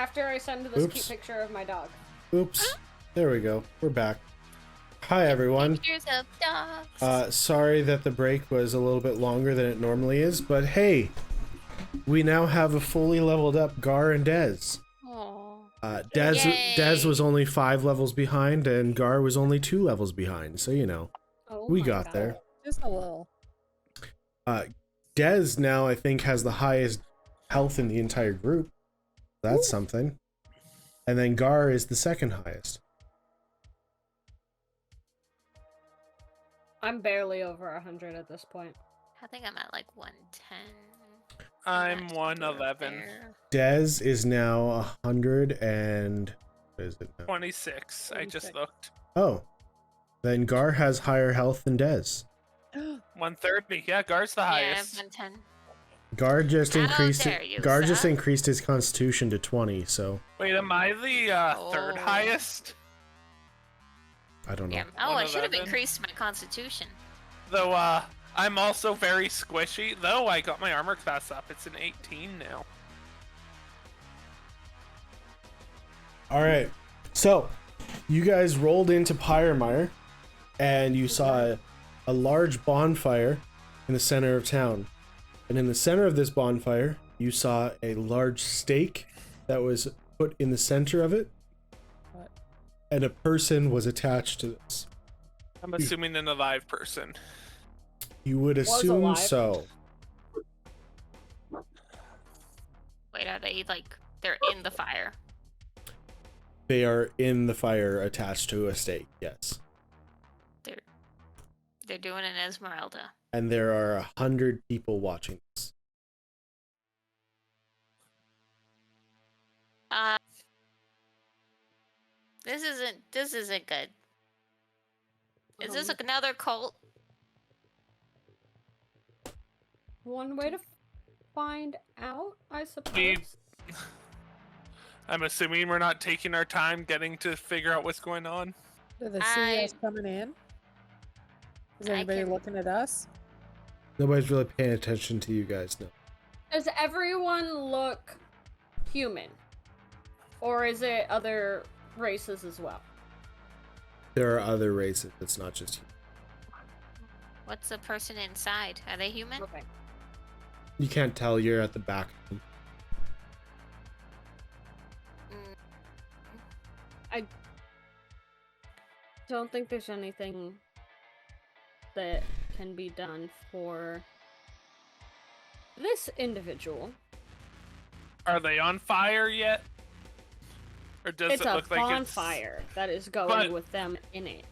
After I send this cute picture of my dog. Oops. There we go. We're back. Hi, everyone. Pictures of dogs. Sorry that the break was a little bit longer than it normally is, but hey, we now have a fully leveled up Gar and Dez. Dez was only 5 levels behind, and Gar was only 2 levels behind, so you know, we got there. Just a little. Dez now, I think, has the highest health in the entire group. That's something. And then Gar is the second highest. I'm barely over 100 at this point. I think I'm at like 110. I'm 111. Dez is now 100 and... What is it now? 26. I just looked. Oh. Then Gar has higher health than Dez. 130. Yeah, Gar's the highest. Yeah, 110. Gar just increased Gar just Seth. increased his constitution to 20, so... Wait, am I the third highest? I don't know. Yeah. Oh, I should have 111. increased my constitution. Though, I'm also very squishy. Though I got my armor class up. It's an 18 now. Alright, so, you guys rolled into Pyremire, and you saw a large bonfire in the center of town. And in the center of this bonfire, you saw a large stake that was put in the center of it. And a person was attached to this. I'm assuming an alive person. You would assume alive. so. Wait, are they like they're in the fire? They are in the fire attached to a stake, yes. They're doing an Esmeralda. And there are 100 people watching this. This isn't good. Is this another cult? One way to find out, I suppose. I'm assuming we're not taking our time getting to figure out what's going on. Are the CEOs coming in? Is anybody looking at us? Nobody's really paying attention to you guys now. Does everyone look human? Or is it other races as well? There are other races, it's not just you. What's the person inside? Are they human? Okay. You can't tell, you're at the back. I don't think there's anything that can be done for this individual. Are they on fire yet? Or does It's it a look like bonfire that is going But- with them in it.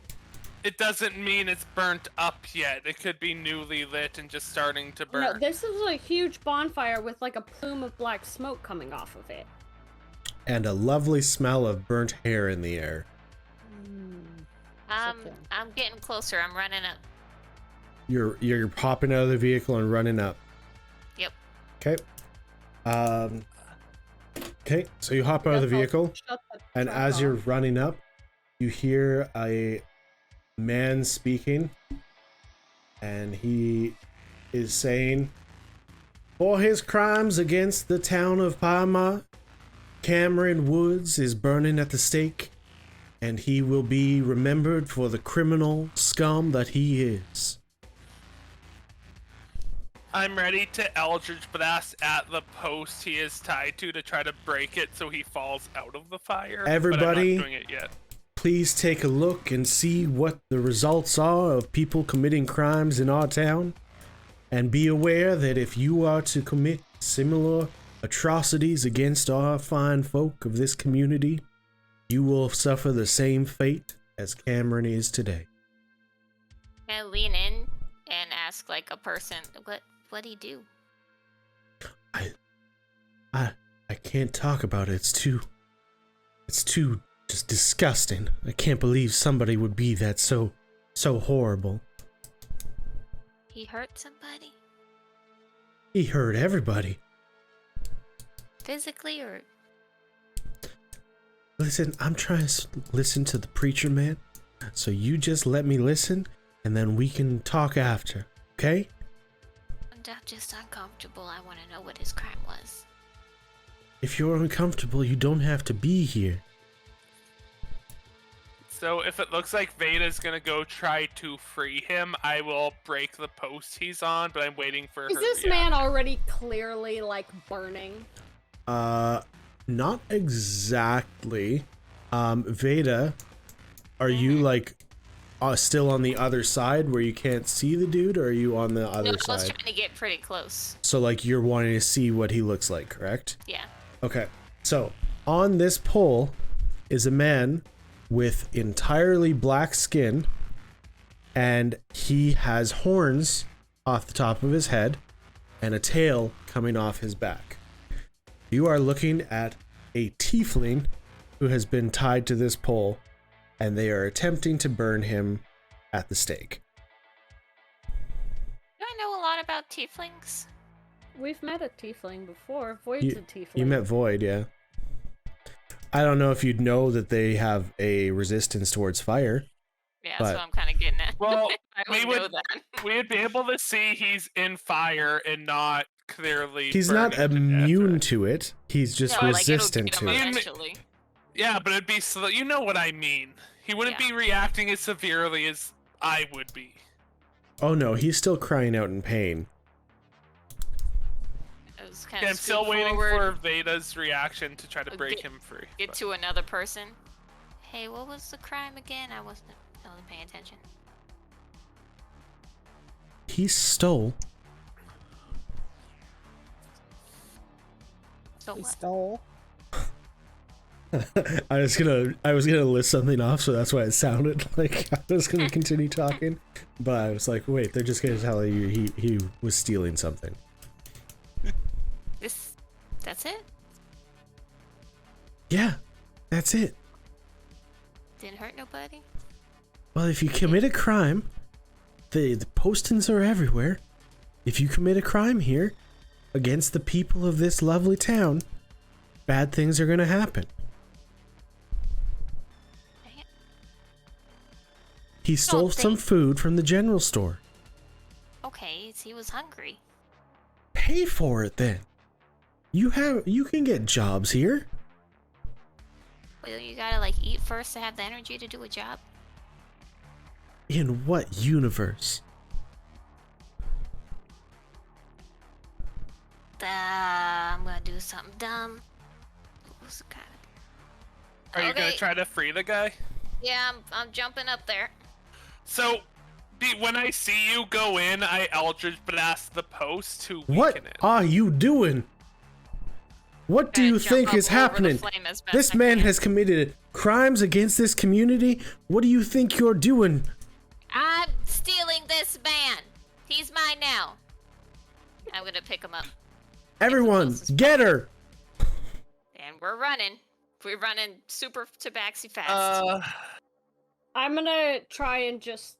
it doesn't mean it's burnt up yet. It could be newly lit and just starting to burn. No, this is a huge bonfire with like a plume of black smoke coming off of it. And a lovely smell of burnt hair in the air. I'm getting closer. I'm running up. You're popping out of the vehicle and running up. Yep. Okay. Okay, so you hop out of the vehicle, and as you're running up, you hear a man speaking, and he is saying, "For his crimes against the town of Pyremire, Cameron Woods is burning at the stake, and he will be remembered for the criminal scum that he is." I'm ready to Eldritch Blast at the post he is tied to try to break it so he falls out of the fire. Everybody, but I'm not doing it yet. Please take a look and see what the results are of people committing crimes in our town. And be aware that if you are to commit similar atrocities against our fine folk of this community, you will suffer the same fate as Cameron is today. Can I lean in and ask like a person, what'd he do? I can't talk about it. It's too just disgusting. I can't believe somebody would be that so horrible. He hurt somebody? He hurt everybody. Physically or? Listen, I'm trying to listen to the preacher man, so you just let me listen, and then we can talk after, okay? I'm just uncomfortable. I want to know what his crime was. If you're uncomfortable, you don't have to be here. So if it looks like Veda's gonna go try to free him, I will break the post he's on, but I'm waiting for her Is this man already clearly, like, burning? Not exactly. Veda, are you, like, still on the other side where you can't see the dude, or are you on the other side? I was trying to get pretty close. So, like, you're wanting to see what he looks like, correct? Yeah. Okay. So, on this pole is a man with entirely black skin, and he has horns off the top of his head and a tail coming off his back. You are looking at a tiefling who has been tied to this pole, and they are attempting to burn him at the stake. Do I know a lot about tieflings? We've met a tiefling before. Void's a tiefling. You met Void, yeah. I don't know if you'd know that they have a resistance towards fire. Yeah, that's what I'm kind of getting at. Well, I would know that. we would be able to see he's in fire and not clearly. He's not immune to it. He's just resistant to it. Yeah, but it'd be slow. You know what I mean. He wouldn't be reacting as severely as I would be. Oh no, he's still crying out in pain. I'm still waiting for Veda's reaction to try to break him free. Get to another person. Hey, what was the crime again? I wasn't paying attention. He stole. So He what? stole. I was gonna list something off, so that's why it sounded like I was gonna continue talking. But I was like, wait, they're just gonna tell you he was stealing something. That's it? Yeah, that's it. Didn't hurt nobody? Well, if you commit a crime, the postings are everywhere. If you commit a crime here against the people of this lovely town, bad things are gonna happen. He stole some food from the general store. Okay, he was hungry. Pay for it then. You can get jobs here. Well, you gotta like eat first to have the energy to do a job. In what universe? I'm gonna do something dumb. Are you gonna try to free the guy? Yeah, I'm jumping up there. So, when I see you go in, I Eldritch Blast the post to weaken What it. are you doing? What do you think is happening? This man has committed crimes against this community. What do you think you're doing? I'm stealing this man. He's mine now. I'm gonna pick him up. Everyone, get her! And we're running. We're running super tabaxi fast. I'm gonna try and just...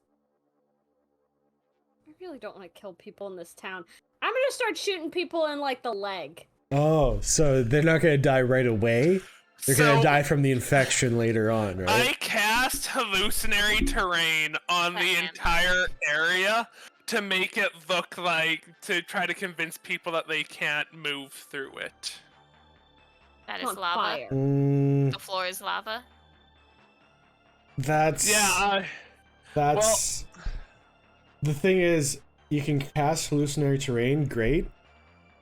I really don't want to kill people in this town. I'm gonna start shooting people in, like, the leg. Oh, so they're not gonna die right away? They're gonna die from the infection later on, right? I cast hallucinatory terrain on the entire area to make it look like, to try to convince people that they can't move through it. That is lava. The floor is lava. That's... Yeah, That's... Well, the thing is, you can cast hallucinatory terrain, great,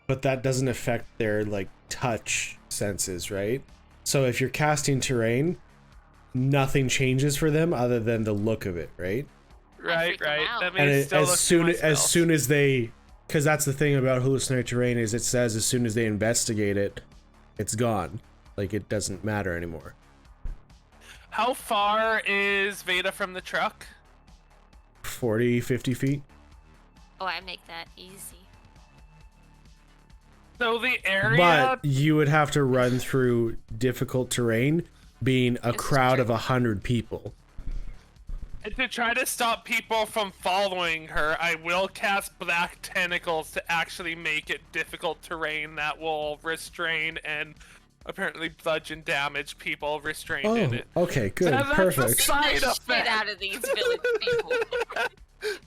but that doesn't affect their, like, touch senses, right? So if you're casting terrain, nothing changes for them other than the look of it, right? Right. That and means as soon as they, because that's the thing about hallucinatory terrain, is it says as soon as they investigate it, it's gone. Like, it doesn't matter anymore. How far is Veda from the truck? 40, 50 feet. Oh, I make that easy. So the area... But you would have to run through difficult terrain, being a crowd of 100 people. And to try to stop people from following her, I will cast black tentacles to actually make it difficult terrain that will restrain and apparently bludgeon damage people restrained in it. Okay, good, perfect. Get the shit out of these village people.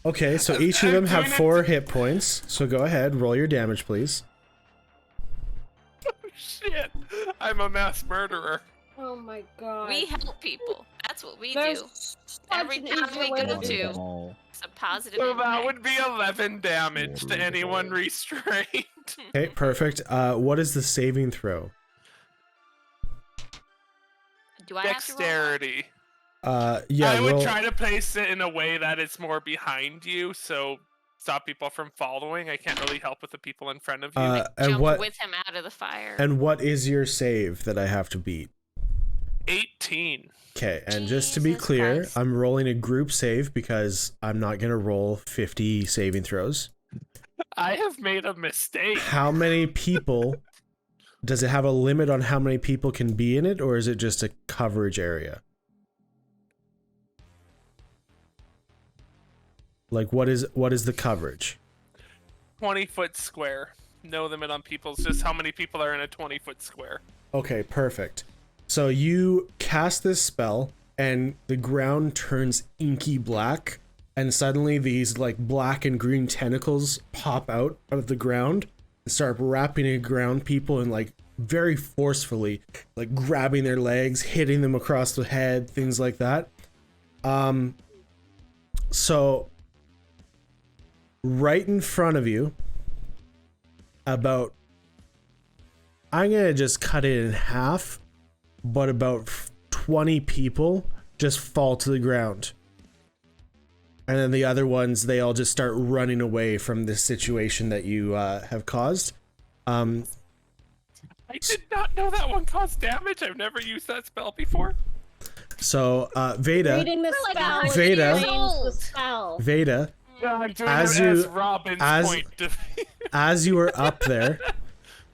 Okay, so each of them have 4 hit points. So go ahead, roll your damage, please. Oh shit! I'm a mass murderer. Oh my god. We help people. That's what we There's do. such Every an time easier we way go do to, this. it's a positive So impact. that would be 11 damage to anyone restrained. Okay, perfect. What is the saving throw? Do I have to roll? Dexterity. Yeah, I would roll. try to place it in a way that it's more behind you, so stop people from following. I can't really help with the people in front of you. And Jump what? with him out of the fire. And what is your save that I have to beat? 18. Okay, and just to be Jesus clear, Christ. I'm rolling a group save because I'm not gonna roll 50 saving throws. I have made a mistake. How many people? Does it have a limit on how many people can be in it, or is it just a coverage area? Like, what is the coverage? 20-foot square. No limit on people's, just how many people are in a 20-foot square. Okay, perfect. So you cast this spell, and the ground turns inky black, and suddenly these like black and green tentacles pop out of the ground and start wrapping around people and like very forcefully, like grabbing their legs, hitting them across the head, things like that. So right in front of you, about, I'm gonna just cut it in half, but about 20 people just fall to the ground. And then the other ones, they all just start running away from this situation that you have caused. I did not know that one caused damage. I've never used that spell before. So, Veda, Reading the We're like spell. 100 Veda. years explains the old. spell. Veda, Yeah, I'm doing As it you- as Robin's as- point. as you are up there,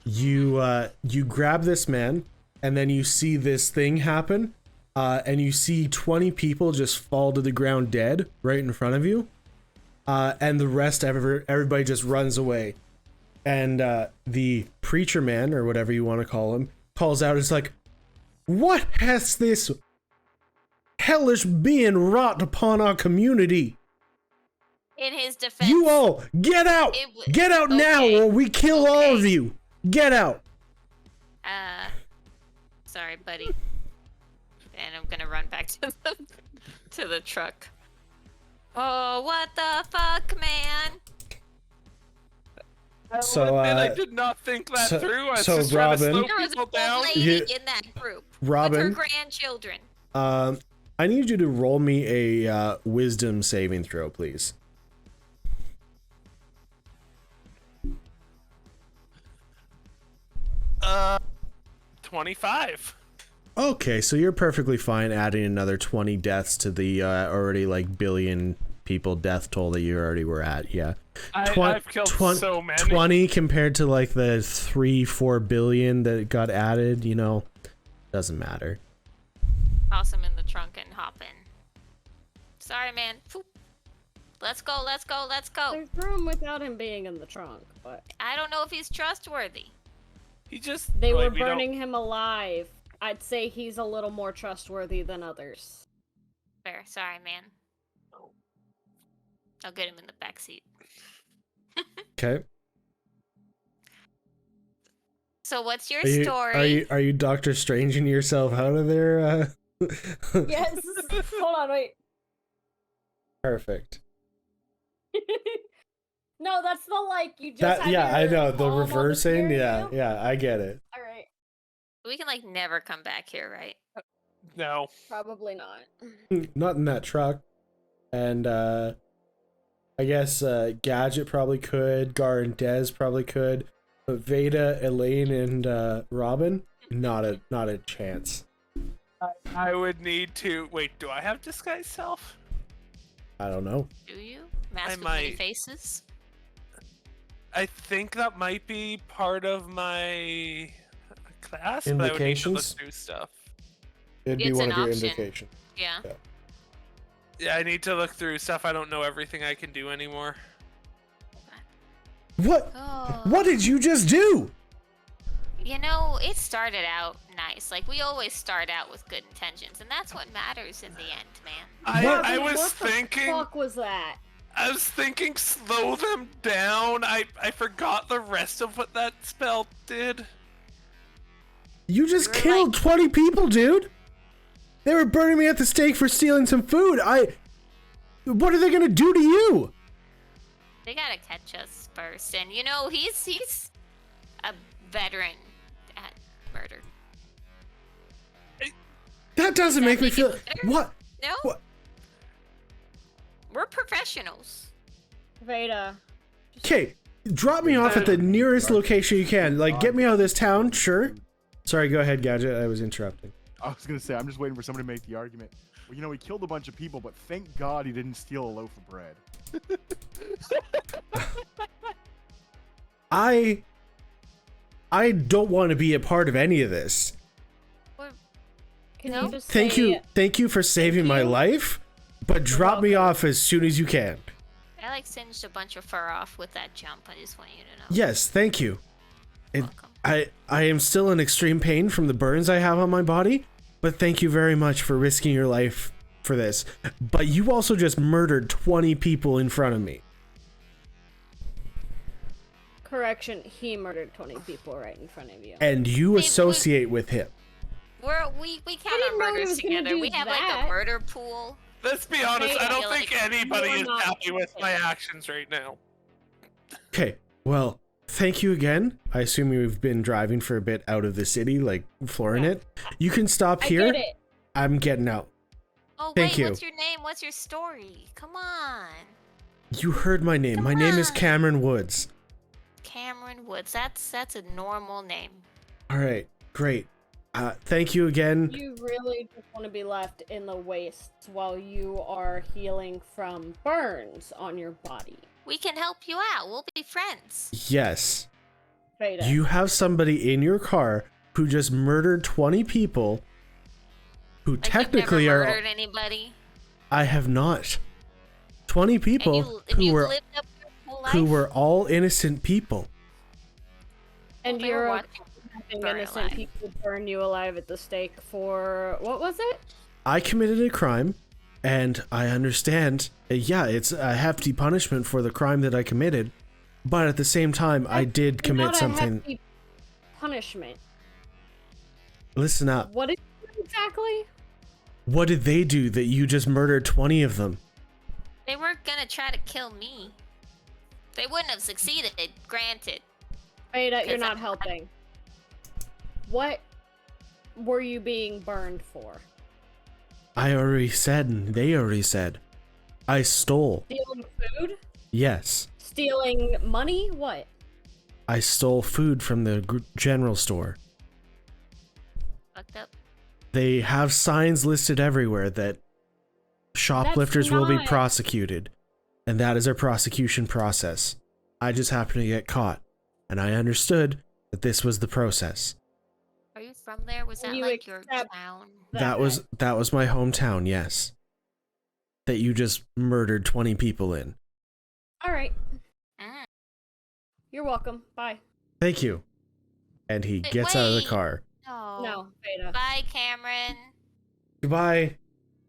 you grab this man, and then you see this thing happen, and you see 20 people just fall to the ground dead right in front of you, and the rest, everybody just runs away. And the preacher man, or whatever you want to call him, calls out, it's like, "What has this hellish being wrought upon our community? In his defense, You all, get out! It w- Get out now, okay. or we kill all Okay. of you! Get out!" sorry, buddy. And I'm gonna run back to the truck. Oh, what the fuck, man? So, I did not think that so- through. I was so just trying to Robin- slow There was people a down. old lady You- in that group Robin, with her grandchildren. I need you to roll me a wisdom saving throw, please. 25. Okay, so you're perfectly fine adding another 20 deaths to the already like billion people death toll that you already were at. Yeah, I've killed so many. 20 compared to like the 3-4 billion that got added. You know, doesn't matter. Toss him in the trunk and hop in. Sorry, man. Phoop. Let's go, let's go, let's go. There's room without him being in the trunk, but I don't know if he's trustworthy. He just they were like, we don't- burning him alive. I'd say he's a little more trustworthy than others. Fair. Sorry, man. I'll get him in the back seat. Okay. So what's your Are you, story? are you Doctor Stranging yourself out of there? Yes. Hold on, wait. Perfect. No, that's the like you just. That have yeah, I your know the palm on the reversing. steering Yeah, wheel? yeah, I get it. All right. We can like never come back here, right? No. Probably not. Not in that truck. And I guess Gadget probably could, Gar and Dez probably could, but Veda, Elaine, and Robin, not a chance. I would need to wait. Do I have disguise self? I don't know. Do you? Mask with might. many faces? I think that might be part of my class, but I would need to look Invocations? through stuff. It'd be It's one an of your option. invocations. Yeah. Yeah, I need to look through stuff. I don't know everything I can do anymore. What? Oh. What did you just do? You know, it started out nice. Like, we always start out with good intentions, and that's what matters in the end, man. I was What the thinking. fuck was that? I was thinking slow them down. I forgot the rest of what that spell did. You just killed 20 people, dude. They were burning me at the stake for stealing some food. What are they gonna do to you? They gotta catch us first, and you know he's a veteran at murder. That doesn't make me feel. What? No. What? We're professionals. Veda. Okay, drop me off at the nearest location you can. Like, get me out of this town, sure. Sorry, go ahead, Gadget. I was interrupting. I was gonna say, I'm just waiting for somebody to make the argument. Well, you know, he killed a bunch of people, but thank God he didn't steal a loaf of bread. I don't want to be a part of any of this. Can you just Thank you for saving my life, but drop me off as soon as you can. I like singed a bunch of fur off with that jump. I just want you to know. Yes, thank you. Welcome. I am still in extreme pain from the burns I have on my body, but thank you very much for risking your life for this. But you also just murdered 20 people in front of me. Correction, he murdered 20 people right in front of you. And you associate with him. We count our murders together. We have like a murder pool. Let's be honest, I don't Like, think anybody is not happy with my actions right now. Okay, well, thank you again. I assume you've been driving for a bit out of the city, like flooring it. You can stop here. I get it. I'm getting out. Oh Thank wait, you. what's your name? What's your story? Come on. You heard my name. My name is Cameron Woods. Cameron Woods. That's a normal name. All right, great. Thank you again. You really just want to be left in the wastes while you are healing from burns on your body. We can help you out. We'll be friends. Yes. Veda. You have somebody in your car who just murdered 20 people who Like technically you've never are. murdered anybody. I have not. 20 people and you who were lived up your whole life? who were all innocent people. And They were you're watching having burn innocent alive. people burn you alive at the stake for what was it? I committed a crime, and I understand. Yeah, it's a hefty punishment for the crime that I committed, but at the same time, I did commit Not a something. hefty punishment. Listen up. What did you do exactly? What did they do that you just murdered 20 of them? They weren't gonna try to kill me. They wouldn't have succeeded, granted. Veda, you're 'Cause not helping. What were you being burned for? I already said, and they already said. I stole. Stealing food? Yes. Stealing money? What? I stole food from the general store. Fucked up. They have signs listed everywhere that shoplifters will be not- prosecuted, and that is our prosecution process. I just happened to get caught, and I understood that this was the process. Are you from there? Was that You like your accept- town? That was my hometown, yes. That you just murdered 20 people in. All right. Mm. You're welcome. Bye. Thank you. And he Wait, gets out of the wait. car. No. No, Veda. Bye, Cameron. Goodbye.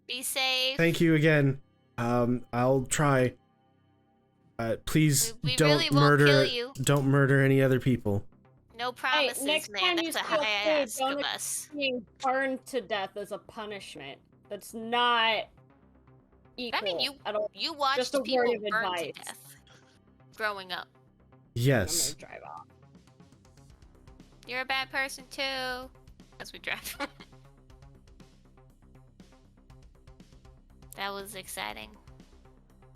Be safe. Thank you again. I'll try. Please We don't really won't murder. kill you. Don't murder any other people. No promises, next man. time you That's a steal high food, ask don't of us. Being burned to death as a punishment. That's not equal I mean, you at all. you watched Just a people word of burn to advice. death growing up. Yes. I'm gonna drive off. You're a bad person too. As we drive. That was exciting.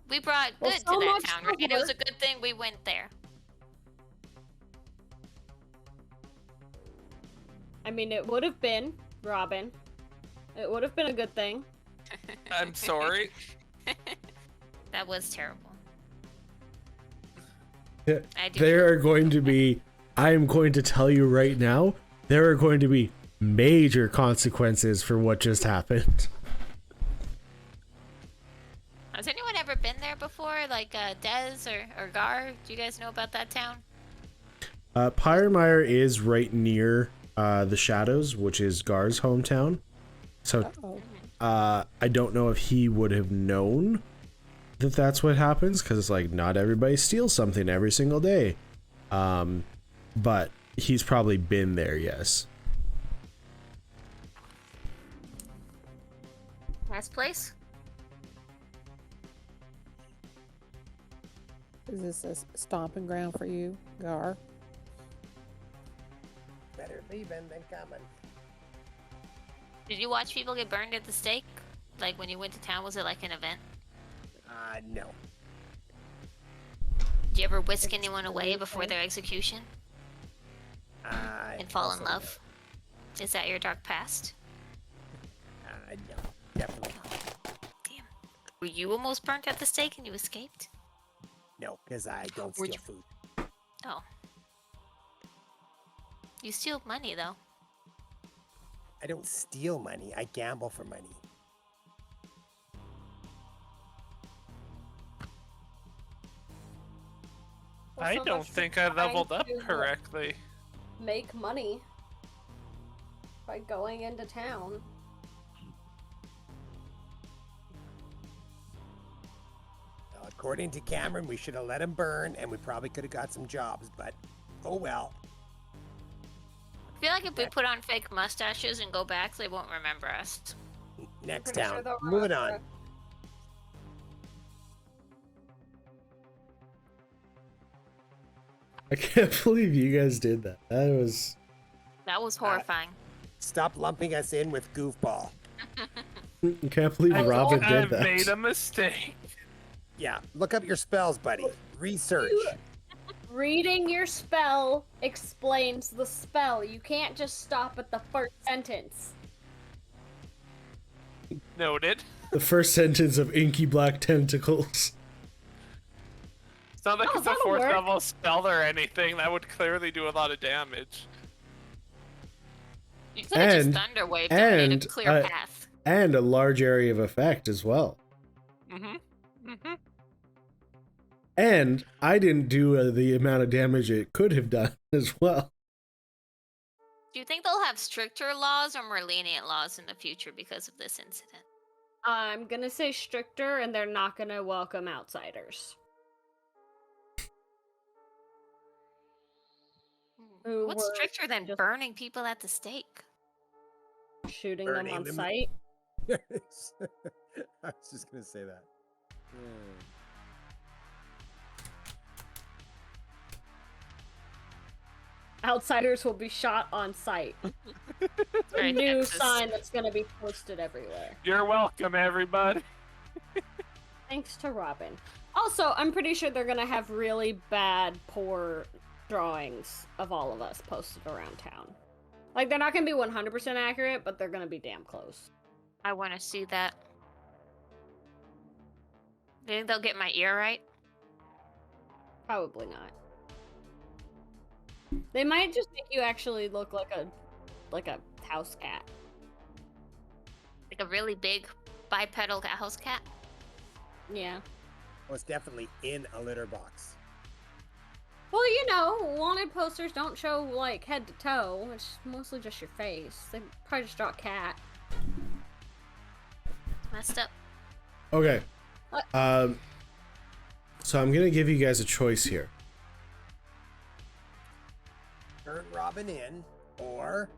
We brought Well, good so to that much town, right? It better. was a good thing we went there. I mean, it would have been, Robin. It would have been a good thing. I'm sorry. That was terrible. Yeah, I do There are going to be, I am going to tell you right now, there are going to be major consequences for what just happened. Has anyone ever been there before? Like Dez or Gar? Do you guys know about that town? Pyremire is right near the Shadows, which is Gar's hometown. So Oh. I don't know if he would have known that that's what happens, because it's like not everybody steals something every single day. But he's probably been there, yes. Last place? Is this a stomping ground for you, Gar? Better leaving than coming. Did you watch people get burned at the stake? Like when you went to town, was it like an event? No. Did you ever whisk anyone away before their execution? And fall in Also love? Is that your dark past? No, definitely. Damn. Were you almost burnt at the stake and you escaped? No, because I don't Were steal you- food. Oh. You steal money, though. I don't steal money. I gamble for money. I Also, don't that's think just I leveled trying up to correctly. Make money by going into town. According to Cameron, we should have let him burn, and we probably could have got some jobs, but oh well. I feel like if we put on fake mustaches and go back, they won't remember us. Next Pretty town. sure they'll Moving remember on. I can't believe you guys did that. That was. That was horrifying. Stop lumping us in with goofball. I can't believe Robin I did that. made a mistake. Yeah, look up your spells, buddy. Research. Reading your spell explains the spell. You can't just stop at the first sentence. Noted. The first sentence of inky black tentacles. It's not like Oh, it's a that'll 4th work. level spell or anything. That would clearly do a lot of damage. You could have just and- thunderwaved and made and, a clear path. And a large area of effect as well. Mm-hmm. Mm-hmm. And I didn't do the amount of damage it could have done as well. Do you think they'll have stricter laws or more lenient laws in the future because of this incident? I'm gonna say stricter, and they're not gonna welcome outsiders. Who What's were stricter than just- burning people at the stake? Shooting Burning them on them. sight. I was just gonna say that. Outsiders will be shot on sight. Very A new Texas. sign that's gonna be posted everywhere. You're welcome, everybody. Thanks to Robin. Also, I'm pretty sure they're gonna have really bad, poor drawings of all of us posted around town. Like, they're not gonna be 100% accurate, but they're gonna be damn close. I want to see that. Do you think they'll get my ear right? Probably not. They might just make you actually look like a house cat. Like a really big bipedal house cat? Yeah. Well, it's definitely in a litter box. Well, you know, wanted posters don't show, like, head to toe. It's mostly just your face. They probably just draw a cat. Messed up. Okay. What? So I'm gonna give you guys a choice here. Turn Robin in, or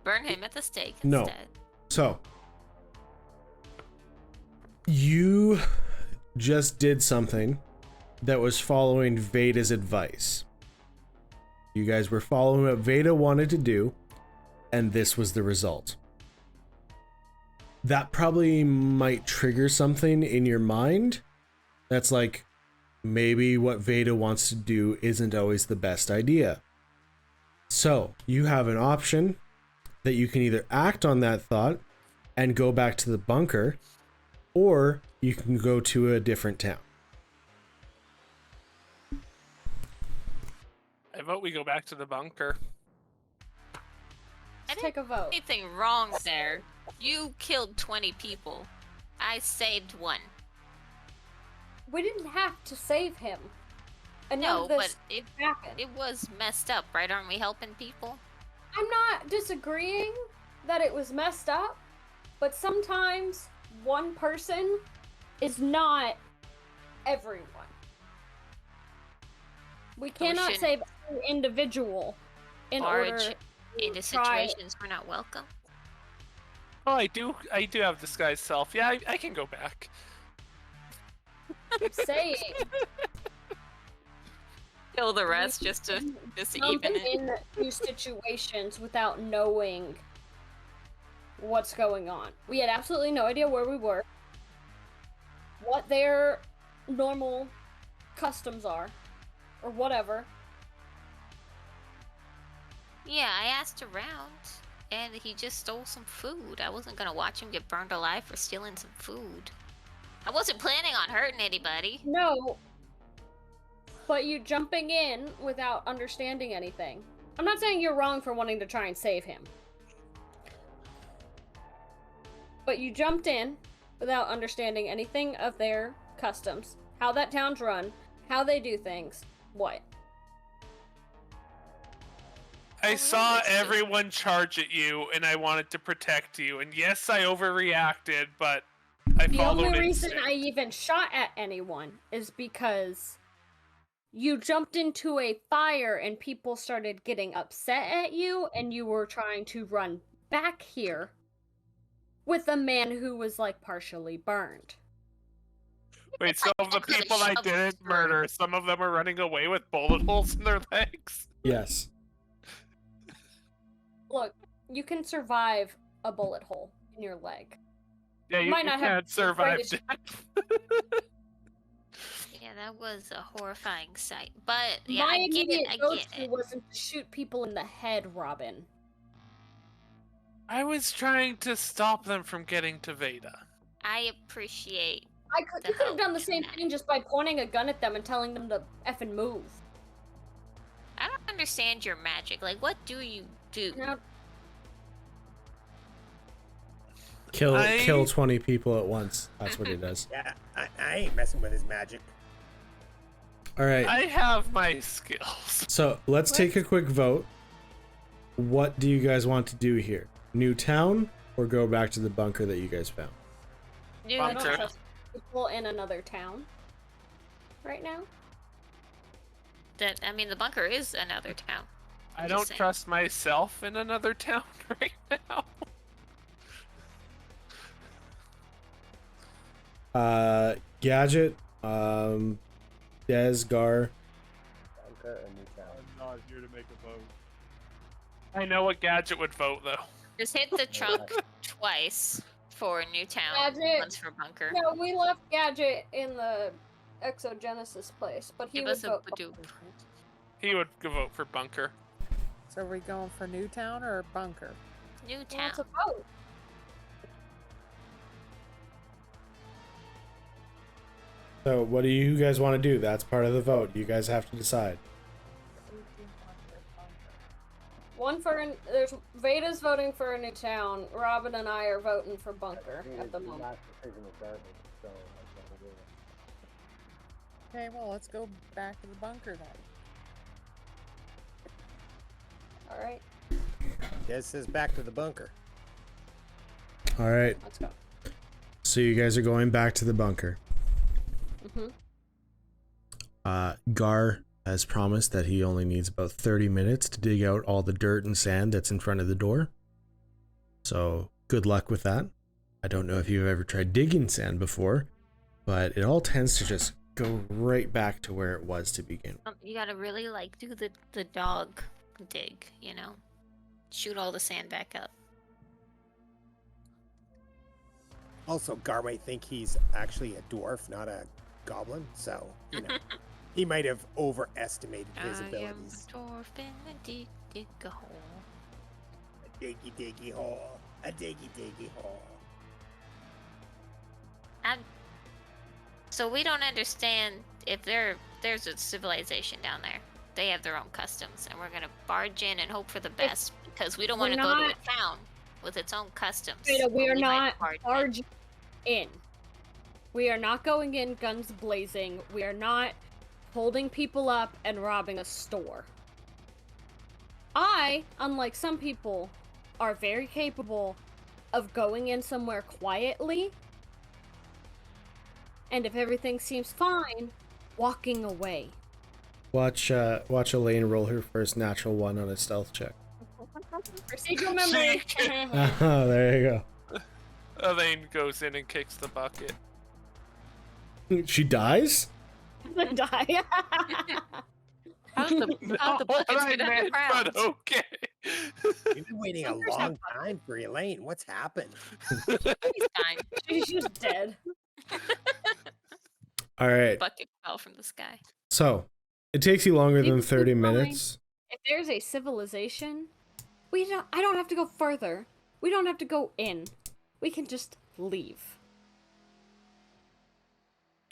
Burn him at the stake No. instead. So you just did something that was following Veda's advice. You guys were following what Veda wanted to do, and this was the result. That probably might trigger something in your mind that's like, maybe what Veda wants to do isn't always the best idea. So you have an option that you can either act on that thought and go back to the bunker, or you can go to a different town. I vote we go back to the bunker. I Let's didn't take a vote. anything wrong there. You killed 20 people. I saved one. We didn't have to save him. And none No, of but this it happened. was messed up, right? Aren't we helping people? I'm not disagreeing that it was messed up, but sometimes one person is not everyone. We So we cannot shouldn't save an individual in order barge into try. situations we're not welcome. Oh, I do have disguised self. Yeah, I can go back. Saying. Kill the rest just to even it. Into situations without knowing what's going on. We had absolutely no idea where we were, what their normal customs are, or whatever. Yeah, I asked around, and he just stole some food. I wasn't gonna watch him get burned alive for stealing some food. I wasn't planning on hurting anybody. No, but you jumping in without understanding anything. I'm not saying you're wrong for wanting to try and save him. But you jumped in without understanding anything of their customs, how that town's run, how they do things, what. I saw everyone charge at you, and I wanted to protect you. And yes, I overreacted, but I followed The only reason instinct. I even shot at anyone is because you jumped into a fire and people started getting upset at you, and you were trying to run back here with a man who was like partially burned. Wait, some of the people I didn't murder, some of them are running away with bullet holes in their legs? Yes. Look, you can survive a bullet hole in your leg. Yeah, you might not have can't survive greatest- death. Yeah, that was a horrifying sight. But yeah, My I get immediate it. I go-to get it. wasn't to shoot people in the head, Robin. I was trying to stop them from getting to Veda. I appreciate. You could have done the same thing just by pointing a gun at them and telling them to effing move. I don't understand your magic. Like, what do you do? Now, Kill 20 people at once. That's what he does. Yeah, I ain't messing with his magic. All right. I have my skills. So let's take a quick vote. What do you guys want to do here? New town or go back to the bunker that you guys found? I don't Bunker. trust people in another town right now. I mean, the bunker is another town. I I'm don't just saying. trust myself in another town right now. Gadget, Des, Gar. I'm not here to make a vote. I know what Gadget would vote, though. Just hit the trunk twice for new town, Gadget. once for bunker. No, we left Gadget in the Exogenesis place, but he Give would us a vote. Badoo. He would vote for Bunker. So are we going for Newtown or Bunker? New Well, town. it's a vote. So what do you guys want to do? That's part of the vote. You guys have to decide. There's Veda's voting for a new town. Robin and I are voting for Bunker at the moment. Okay, well, let's go back to the bunker then. All right, Des says back to the bunker. All right. let's go. So you guys are going back to the bunker. Gar has promised that he only needs about 30 minutes to dig out all the dirt and sand that's in front of the door. So good luck with that. I don't know if you've ever tried digging sand before, but it all tends to just go right back to where it was to begin. You gotta really like do the dog dig, you know? Shoot all the sand back up. Also, Gar might think he's actually a dwarf, not a goblin, so, you know, he might have overestimated his I am abilities. a dwarf in a dig a hole. A diggy diggy hole. A diggy diggy hole. So we don't understand if there's a civilization down there. They have their own customs, and we're gonna barge in and hope for the best because we don't want to go to a town with its own customs. Veda, we where are might not barge in. barging in. We are not going in guns blazing. We are not holding people up and robbing a store. I, unlike some people, are very capable of going in somewhere quietly, and if everything seems fine, walking away. Watch Elaine roll her first natural one on a stealth check. Procedural memory. Oh, there you go. Elaine goes in and kicks the bucket. She dies? Die. How's the bucket I get on the meant, ground? but okay. We've been waiting a long time for Elaine. What's happened? He's fine. She's just dead. All right. Bucket fell from the sky. So, it takes you longer than 30 minutes. If there's a civilization, I don't have to go further. We don't have to go in. We can just leave.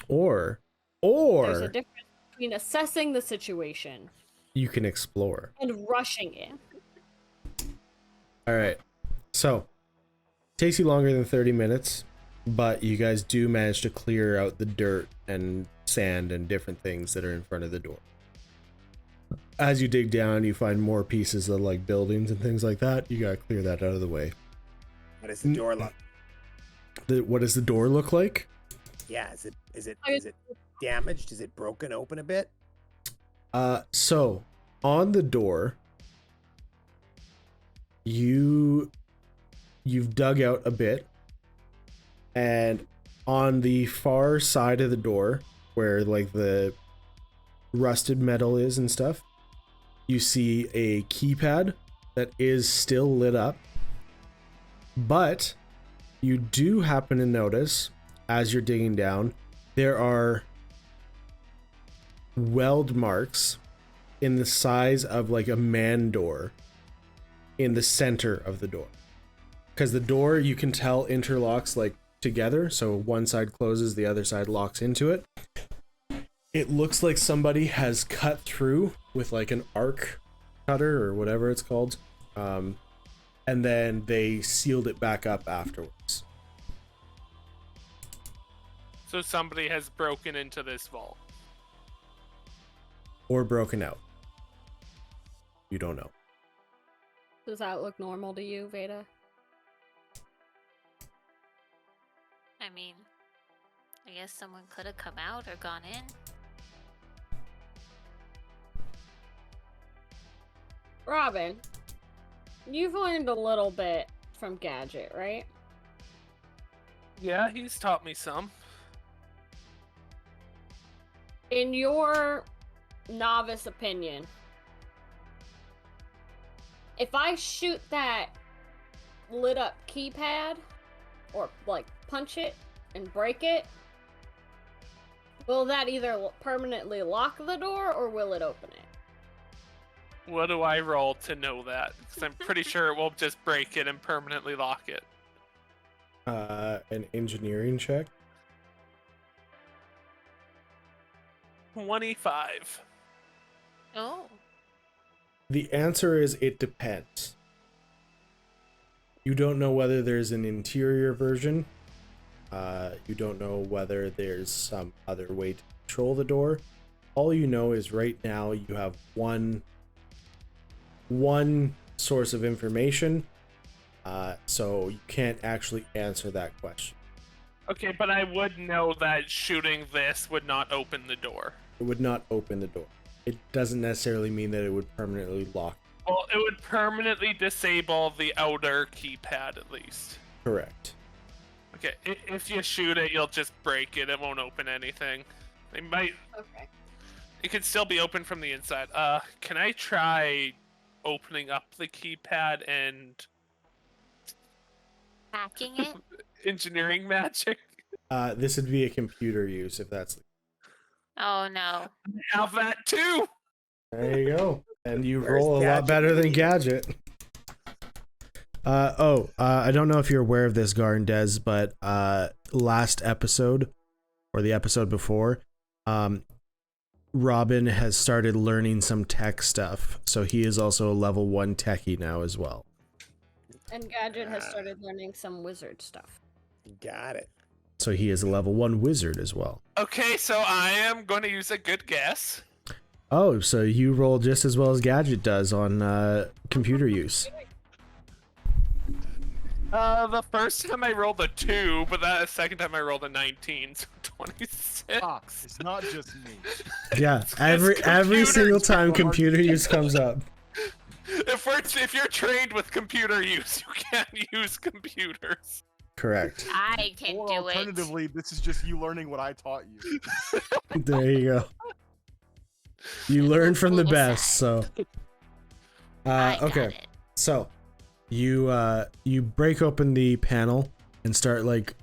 Or There's a difference between assessing the situation you can explore. and rushing in. All right. So, takes you longer than 30 minutes, but you guys do manage to clear out the dirt and sand and different things that are in front of the door. As you dig down, you find more pieces of like buildings and things like that. You gotta clear that out of the way. What does the door look? What does the door look like? Yeah, is it damaged? Is it broken open a bit? So on the door, you've dug out a bit, and on the far side of the door, where like the rusted metal is and stuff, you see a keypad that is still lit up, but you do happen to notice as you're digging down, there are weld marks in the size of like a man door in the center of the door, because the door, you can tell, interlocks like together, so one side closes, the other side locks into it. It looks like somebody has cut through with like an arc cutter or whatever it's called, and then they sealed it back up afterwards. So somebody has broken into this vault. Or broken out. You don't know. Does that look normal to you, Veda? I mean, I guess someone could have come out or gone in. Robin, you've learned a little bit from Gadget, right? Yeah, he's taught me some. In your novice opinion, if I shoot that lit up keypad, or like punch it and break it, will that either permanently lock the door or will it open it? What do I roll to know that? Because I'm pretty sure it won't just break it and permanently lock it. An engineering check. 25. Oh. The answer is it depends. You don't know whether there's an interior version. You don't know whether there's some other way to control the door. All you know is right now you have one source of information, so you can't actually answer that question. Okay, but I would know that shooting this would not open the door. It would not open the door. It doesn't necessarily mean that it would permanently lock. Well, it would permanently disable the outer keypad at least. Correct. Okay, if you shoot it, you'll just break it. It won't open anything. It might. Okay. It could still be open from the inside. Can I try opening up the keypad and Hacking it? engineering magic? This would be a computer use if that's. Oh no. Have that too. There you go. And you Where's roll a lot Gadget? better than Gadget. I don't know if you're aware of this, Gar and Des, but last episode, or the episode before, Robin has started learning some tech stuff, so he is also a level 1 techie now as well. And Gadget has started learning some wizard stuff. Got it. So he is a level 1 wizard as well. Okay, so I am going to use a good guess. Oh, so you roll just as well as Gadget does on computer use. The first time I rolled a 2, but the second time I rolled a 19, so 26. Fox, it's not just me. Yeah, every single time computer use comes up. If you're trained with computer use, you can't use computers. Correct. I can Or do it. alternatively, this is just you learning what I taught you. There you go. You learn from the best, so. I got Okay. it. So, you break open the panel and start like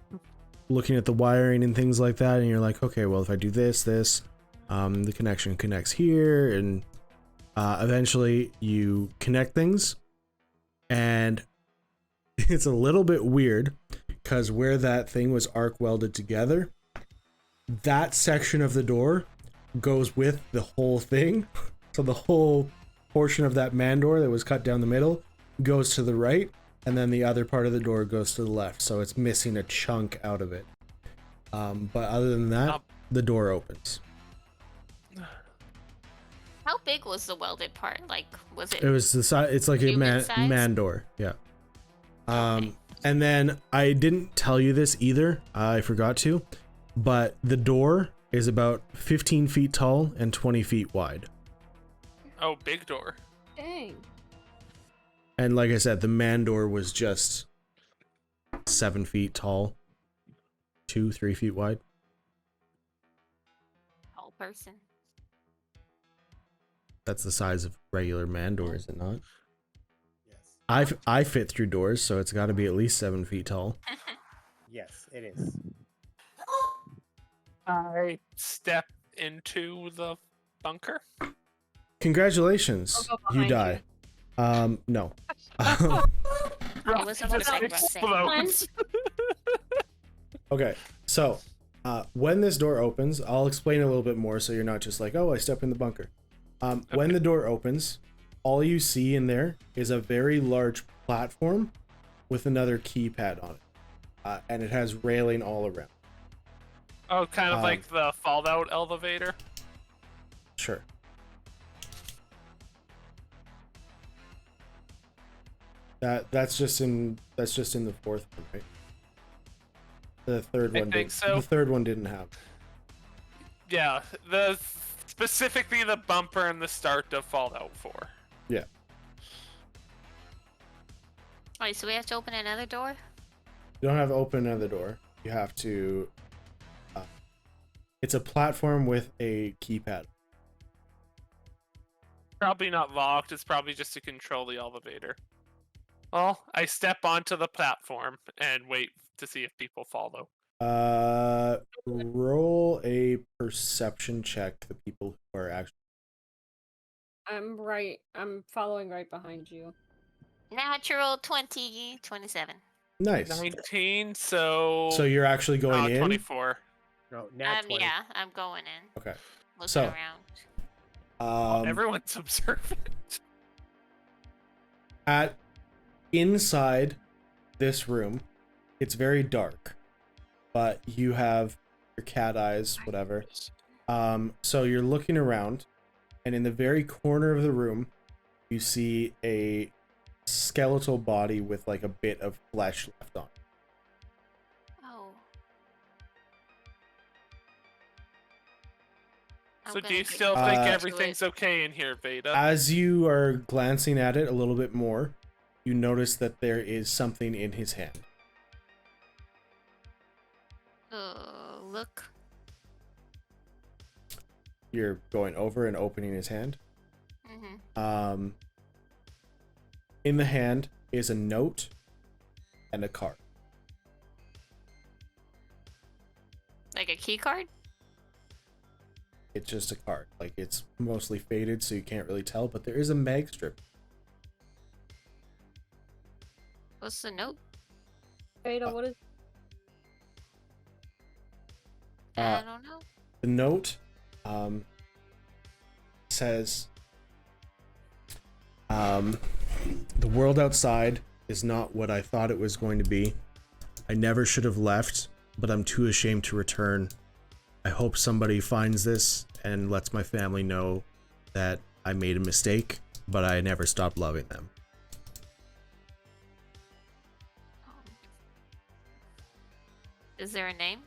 looking at the wiring and things like that, and you're like, okay, well, if I do this, the connection connects here, and eventually you connect things, and it's a little bit weird because where that thing was arc welded together, that section of the door goes with the whole thing. So the whole portion of that man door that was cut down the middle goes to the right, and then the other part of the door goes to the left. So it's missing a chunk out of it. But other than that, the door opens. How big was the welded part? Like, was it? It was the size. It's like a human size? man door. Yeah. Okay. And then I didn't tell you this either. I forgot to, but the door is about 15 feet tall and 20 feet wide. Oh, big door. Dang. And like I said, the man door was just 7 feet tall, 3 feet wide. Whole person. That's the size of regular man door, is it not? Yes. I fit through doors, so it's got to be at least 7 feet tall. Yes, it is. I step into the bunker. Congratulations, I'll go you behind die. No. I was almost like Explodes. Okay, so when this door opens, I'll explain a little bit more so you're not just like, oh, I stepped in the bunker. When the door opens, all you see in there is a very large platform with another keypad on it. And it has railing all around. Oh, kind of like the Fallout elevator. Sure. That's just in the fourth one, right? The third I one think didn't. so. The third one didn't have. Yeah, specifically the bumper and the start of Fallout 4. Yeah. Alright, so we have to open another door? You don't have to open another door. You have to. It's a platform with a keypad. Probably not locked. It's probably just to control the elevator. Well, I step onto the platform and wait to see if people follow. Roll a perception check to the people who are actually. I'm following right behind you. Natural 20, 27. Nice. 19, so... So you're actually going in? 24. No, nat 20. Yeah, I'm going in. Okay. Looking So, around. Everyone's observant. Inside this room, it's very dark, but you have your cat eyes, whatever. So you're looking around, and in the very corner of the room, you see a skeletal body with like a bit of flesh left on. Oh. So do you still think everything's okay in here, Veda? As you are glancing at it a little bit more, you notice that there is something in his hand. Look. You're going over and opening his hand. Mm-hmm. In the hand is a note and a card. Like a key card? It's just a card. Like, it's mostly faded, so you can't really tell, but there is a mag strip. What's the note? Veda, what is... I don't know. The note says, the world outside is not what I thought it was going to be. I never should have left, but I'm too ashamed to return. I hope somebody finds this and lets my family know that I made a mistake, but I never stopped loving them. Is there a name?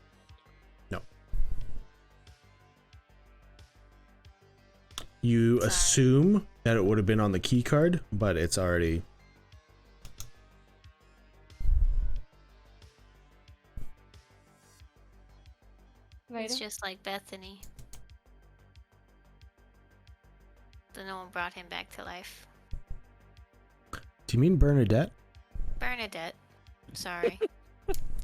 No. You assume that it would have been on the key card, but it's already... It's just like Bethany. But no one brought him back to life. Do you mean Bernadette? Bernadette. Sorry.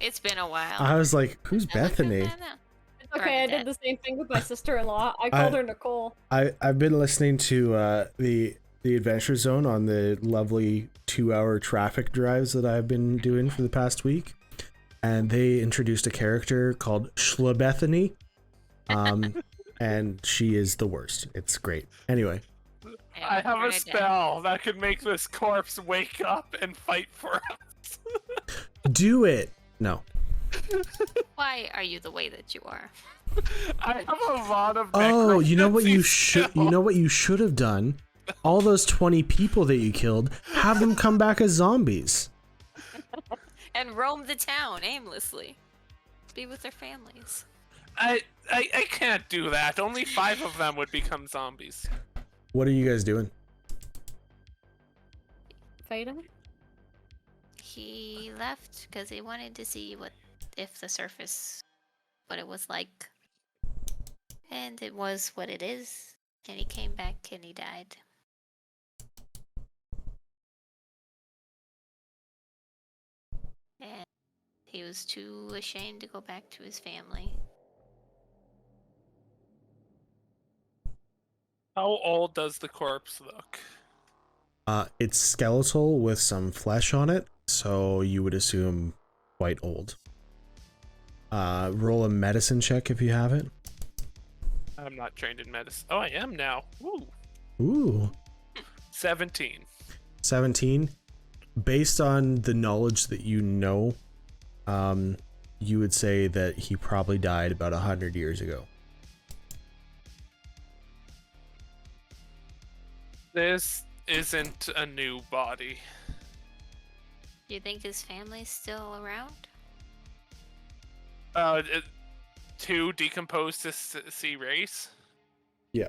It's been a while. I was like, who's Bethany? It's okay, I did the same thing with my sister-in-law. I called her Nicole. I've been listening to the Adventure Zone on the lovely 2-hour traffic drives that I've been doing for the past week, and they introduced a character called Bethany, and she is the worst. It's great. Anyway. I have a spell that could make this corpse wake up and fight for us. Do it. No. Why are you the way that you are? I have a lot of. Oh, you know what you should. You know what you should have done. All those 20 people that you killed, have them come back as zombies. And roam the town aimlessly. Be with their families. I can't do that. Only 5 of them would become zombies. What are you guys doing? Veda? He left because he wanted to see what it was like. And it was what it is. And he came back and he died. And he was too ashamed to go back to his family. How old does the corpse look? It's skeletal with some flesh on it, so you would assume quite old. Roll a medicine check if you have it. I'm not trained in medicine. Oh, I am now. Ooh. Ooh. 17. 17. Based on the knowledge that you know, you would say that he probably died about 100 years ago. This isn't a new body. Do you think his family's still around? To decompose to see race? Yeah.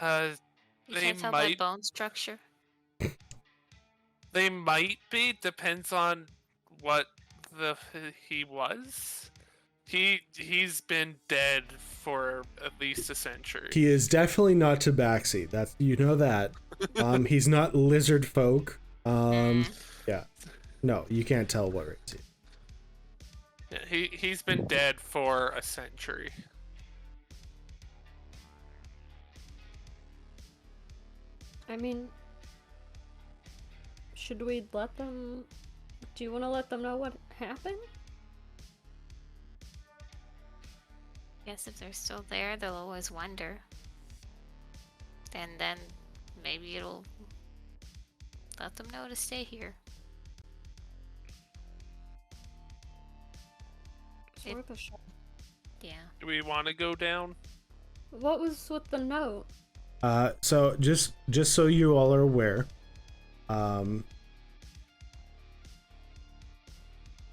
You They can't tell might. by bone structure. They might be. Depends on what he was. He's been dead for at least a century. He is definitely not tabaxi. That's, you know that. He's not lizard folk. Yeah. No, you can't tell what race he is. Yeah, he's been dead for a century. I mean, should we let them... Do you want to let them know what happened? Guess if they're still there, they'll always wonder. And then maybe it'll let them know to stay here. It's worth a shot. Yeah. Do we want to go down? What was with the note? So just so you all are aware,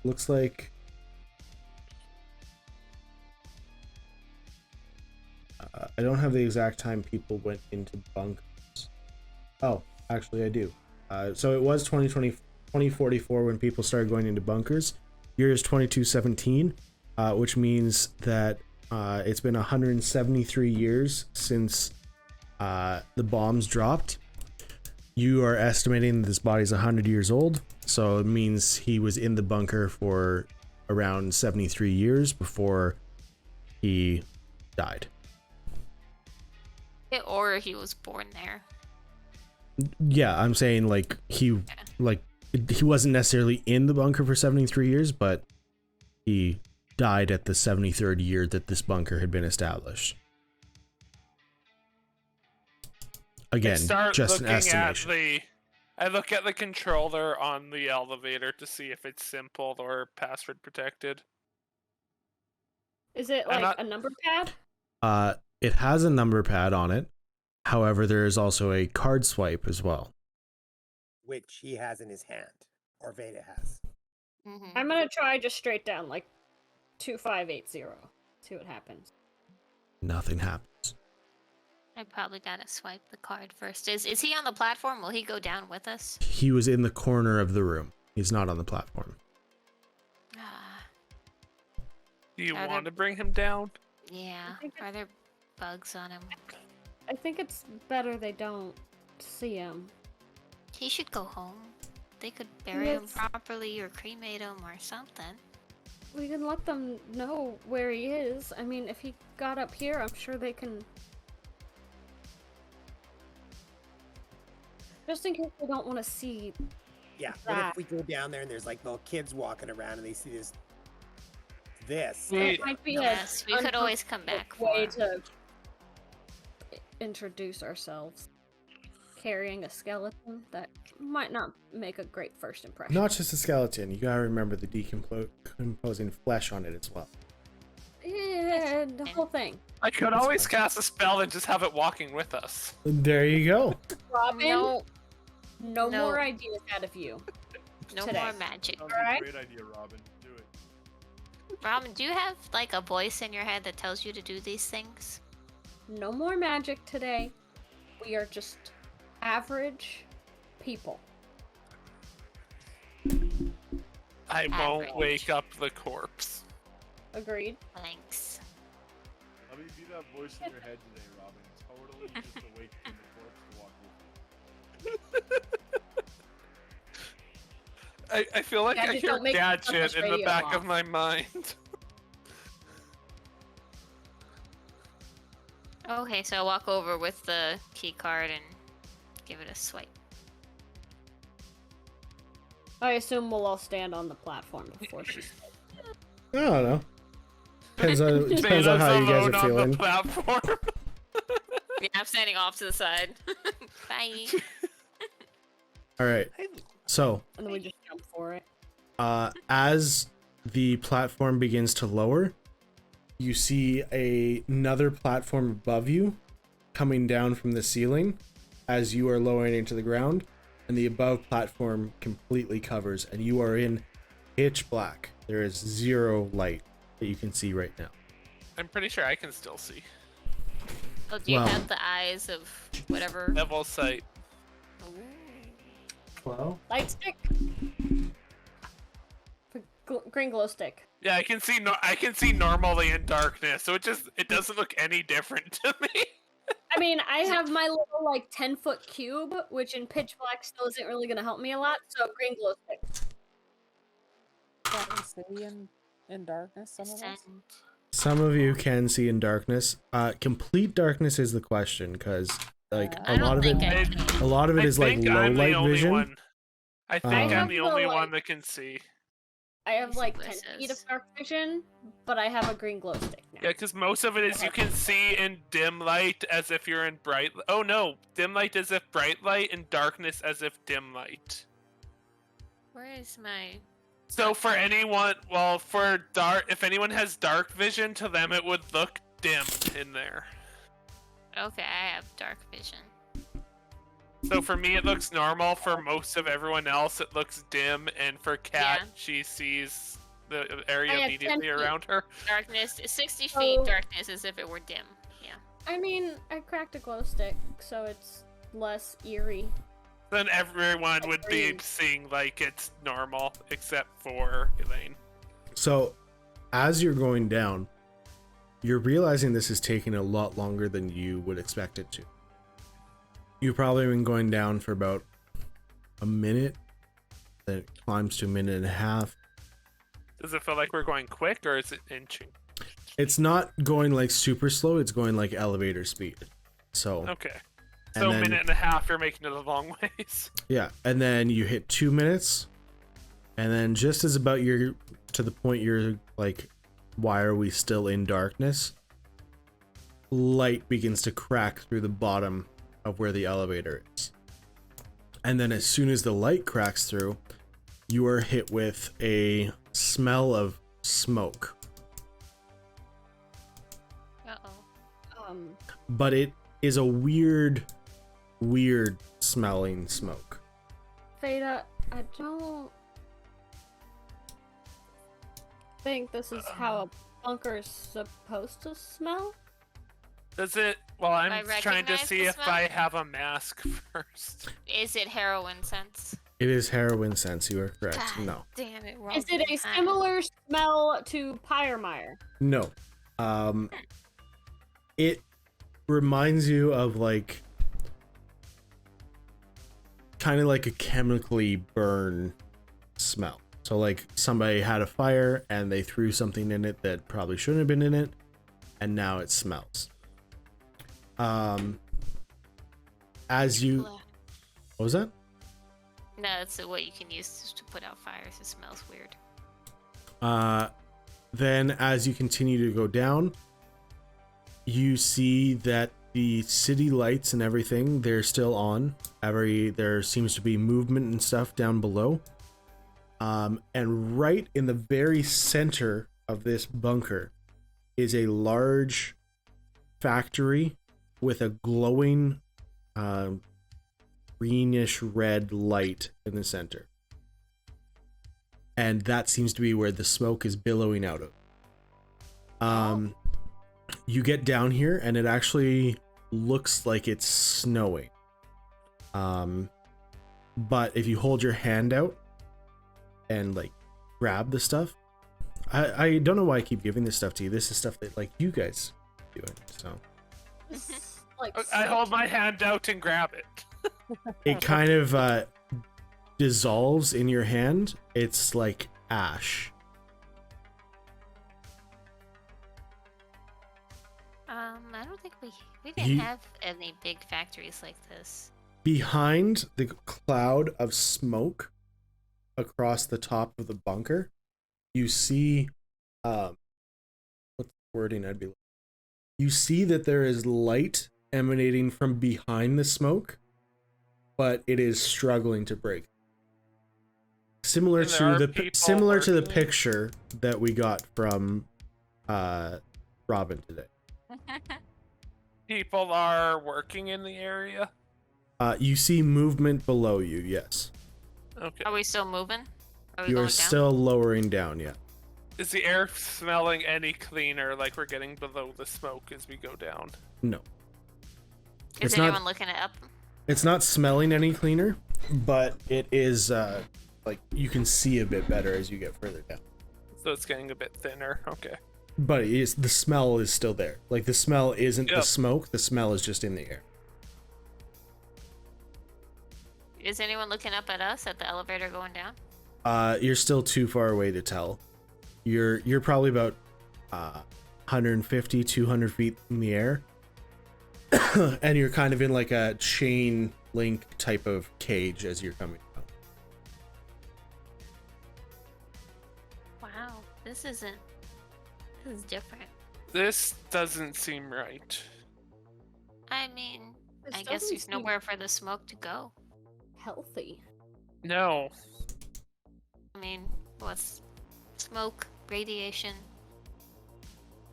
looks like I don't have the exact time people went into bunkers. Oh, actually I do. So it was 2044 when people started going into bunkers. Year is 2217, which means that it's been 173 years since the bombs dropped. You are estimating that this body's 100 years old, so it means he was in the bunker for around 73 years before he died. Or he was born there. Yeah, I'm saying like he wasn't necessarily in the bunker for 73 years, but he died at the 73rd year that this bunker had been established. Again, just an estimation. I look at the controller on the elevator to see if it's simple or password protected. Is it like a number pad? It has a number pad on it. However, there is also a card swipe as well, which he has in his hand, or Veda has. Mm-hmm. I'm gonna try just straight down, like 2580. See what happens. Nothing happens. I probably gotta swipe the card first. Is he on the platform? Will he go down with us? He was in the corner of the room. He's not on the platform. Do you Are want there- to bring him down? Yeah. think Are there bugs on him? I think it's better they don't see him. He should go home. They could bury him Yes. properly or cremate him or something. We can let them know where he is. I mean, if he got up here, I'm sure they can. Just in case they don't want to see. Yeah. What That. if we go down there and there's like little kids walking around and they see this? It might be Yes, we could always come back for way him. to introduce ourselves. Carrying a skeleton that might not make a great first impression. Not just a skeleton. You gotta remember the decomposing flesh on it as well. Yeah, the whole thing. I could always cast a spell and just have it walking with us. There you go. Robin, No, no no. more ideas out of you. no Today. more magic. Sounds Alright. like a great idea, Robin. Do it. Robin, do you have like a voice in your head that tells you to do these things? No more magic today. We are just average people. I Average. won't wake up the corpse. Agreed. Thanks. Let me be that voice in your head today, Robin. Totally just awake from the corpse to walk with you. I feel like I Gadget, hear don't make gadget this in the radio back off. of my mind. Okay, so I'll walk over with the key card and give it a swipe. I assume we'll all stand on the platform before she's. I don't know. Depends on how you guys Alone are on feeling. the platform. Yeah, I'm standing off to the side. Bye. All right. So, And then we just jump for it. as the platform begins to lower, you see another platform above you coming down from the ceiling as you are lowering into the ground, and the above platform completely covers, and you are in pitch black. There is zero light that you can see right now. I'm pretty sure I can still see. Oh, do you Well- have the eyes of whatever? Level sight. Well, Light stick. Green glow stick. Yeah, I can see. I can see normally in darkness, so it doesn't look any different to me. I mean, I have my little like 10-foot cube, which in pitch black still isn't really gonna help me a lot. So green glow stick. Can we see in darkness, some of us? Ascend. some of you can see in darkness. Complete darkness is the question, because like I a don't lot of it, think I it- can. a lot of it I is like think low I'm the light only vision. one. I think I I'm have the the, only like- one that can see. I have like What 10 it feet of says. dark vision, but I have a green glow stick now. Yeah, because most of it is you can see in dim light as if you're in bright. Oh no, dim light as if bright light, and darkness as if dim light. Where is my? So for anyone, well, for dark, if anyone has dark vision, to them it would look dim in there. Okay, I have dark vision. So for me, it looks normal. For most of everyone else, it looks dim. And for Kat, Yeah. she sees the area I have 10 immediately feet. around her. Darkness, 60 So- feet. Darkness as if it were dim. Yeah. I mean, I cracked a glow stick, so it's less eerie. Then everyone would be Agreed. seeing like it's normal, except for Elaine. So, as you're going down, you're realizing this is taking a lot longer than you would expect it to. You've probably been going down for about a minute, then it climbs to a minute and a half. Does it feel like we're going quick, or is it inching? It's not going like super slow, it's going like elevator speed. So, Okay. And So then- a minute and a half, you're making it a long ways. yeah, and then you hit 2 minutes, and then just as about you're to the point you're like, why are we still in darkness? Light begins to crack through the bottom of where the elevator is. And then as soon as the light cracks through, you are hit with a smell of smoke. Uh-oh. But it is a weird smelling smoke. Veda, I don't think this is how a bunker's supposed to smell. Does it? Well, I'm I trying to recognize see the if smell. I have a mask first. Is it heroin scents? It is heroin scents. You are correct. God No. damn it. Is it a similar smell to Pyremire? No. It reminds you of like kind of like a chemically burn smell. So like somebody had a fire and they threw something in it that probably shouldn't have been in it, and now it smells. As you, what was that? No, it's what you can use to put out fires. It smells weird. Then as you continue to go down, you see that the city lights and everything, they're still on. There seems to be movement and stuff down below. And right in the very center of this bunker is a large factory with a glowing greenish red light in the center. And that seems to be where the smoke is billowing out of. You get down here and it actually looks like it's snowing. But if you hold your hand out and like grab the stuff, I don't know why I keep giving this stuff to you. This is stuff that like you guys are doing. So Like I hold my hand out and grab it. it kind of dissolves in your hand. It's like ash. I don't think we didn't have any big factories like this. Behind the cloud of smoke across the top of the bunker, you see what's the wording I'd be looking? You see that there is light emanating from behind the smoke, but it is struggling to break. Similar to the picture that we got from Robin today. People are working in the area. You see movement below you, yes. Okay. Are we still moving? Are we You going are down? still lowering down, yeah. Is the air smelling any cleaner, like we're getting below the smoke as we go down? No. Is it's anyone not- looking it up? It's not smelling any cleaner, but it is like you can see a bit better as you get further down. So it's getting a bit thinner. Okay. But the smell is still there. Like the smell isn't the Yep. smoke, the smell is just in the air. Is anyone looking up at us at the elevator going down? You're still too far away to tell. You're probably about 150, 200 feet in the air. And you're kind of in like a chain link type of cage as you're coming down. Wow, this is different. This doesn't seem right. I mean, This I guess doesn't there's seem nowhere for the smoke to go. healthy. No. I mean, what's smoke, radiation,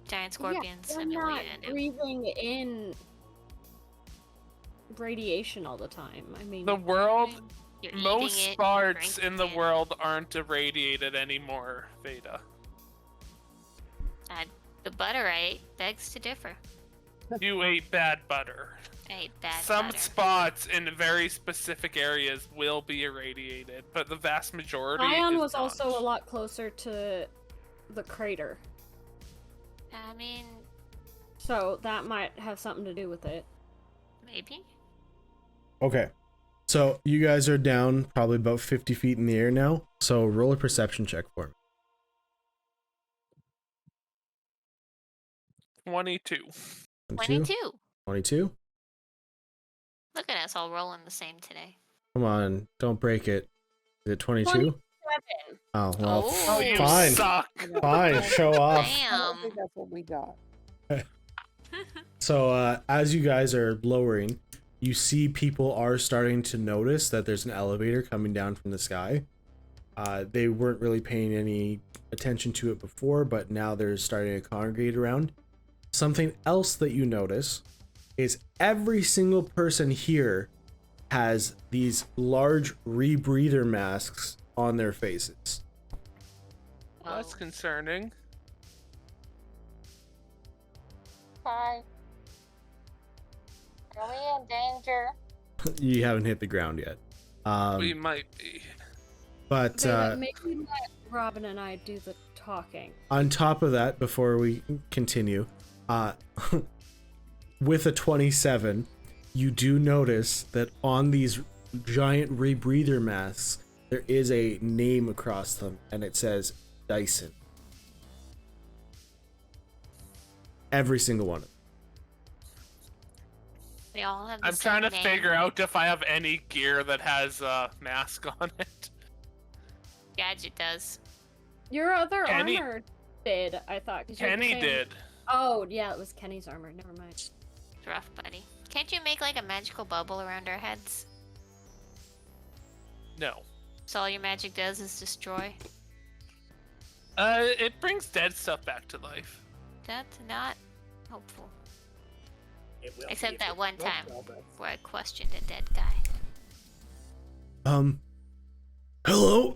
giant scorpions? Yeah, I I'm mean, what not are you gonna do? breathing in radiation all the time. I mean, The world, You're eating most it, parts drinking in the it. world aren't irradiated anymore, Veda. The butter I ate begs to differ. You ate bad butter. I ate bad Some butter. spots in very specific areas will be irradiated, but the vast majority Ion is was not. also a lot closer to the crater, I mean, so that might have something to do with it. maybe. Okay. So you guys are down probably about 50 feet in the air now. So roll a perception check for me. 22. 22. 22? Look at us all rolling the same today. Come on, don't break it. Is it 22? 27. Oh, well, Oh, you fine. suck. Fine, show off. I don't Damn. think that's what we got. So as you guys are lowering, you see people are starting to notice that there's an elevator coming down from the sky. They weren't really paying any attention to it before, but now they're starting to congregate around. Something else that you notice is every single person here has these large rebreather masks on their faces. That's concerning. Hi. Are we in danger? You haven't hit the ground yet. We might be. But maybe let Robin and I do the talking. on top of that, before we continue, with a 27, you do notice that on these giant rebreather masks, there is a name across them, and it says Dyson. Every single one of them. They all have the I'm same trying to name. figure out if I have any gear that has a mask on it. Gadget does. Your other Kenny- armor did, I thought. 'cause you're the Kenny same- did. Oh, yeah, it was Kenny's armor. Never mind. It's rough, buddy. Can't you make like a magical bubble around our heads? No. So all your magic does is destroy? It brings dead stuff back to life. That's not hopeful. It will Except be if that it one don't time. fall back. Where I questioned a dead guy. Hello?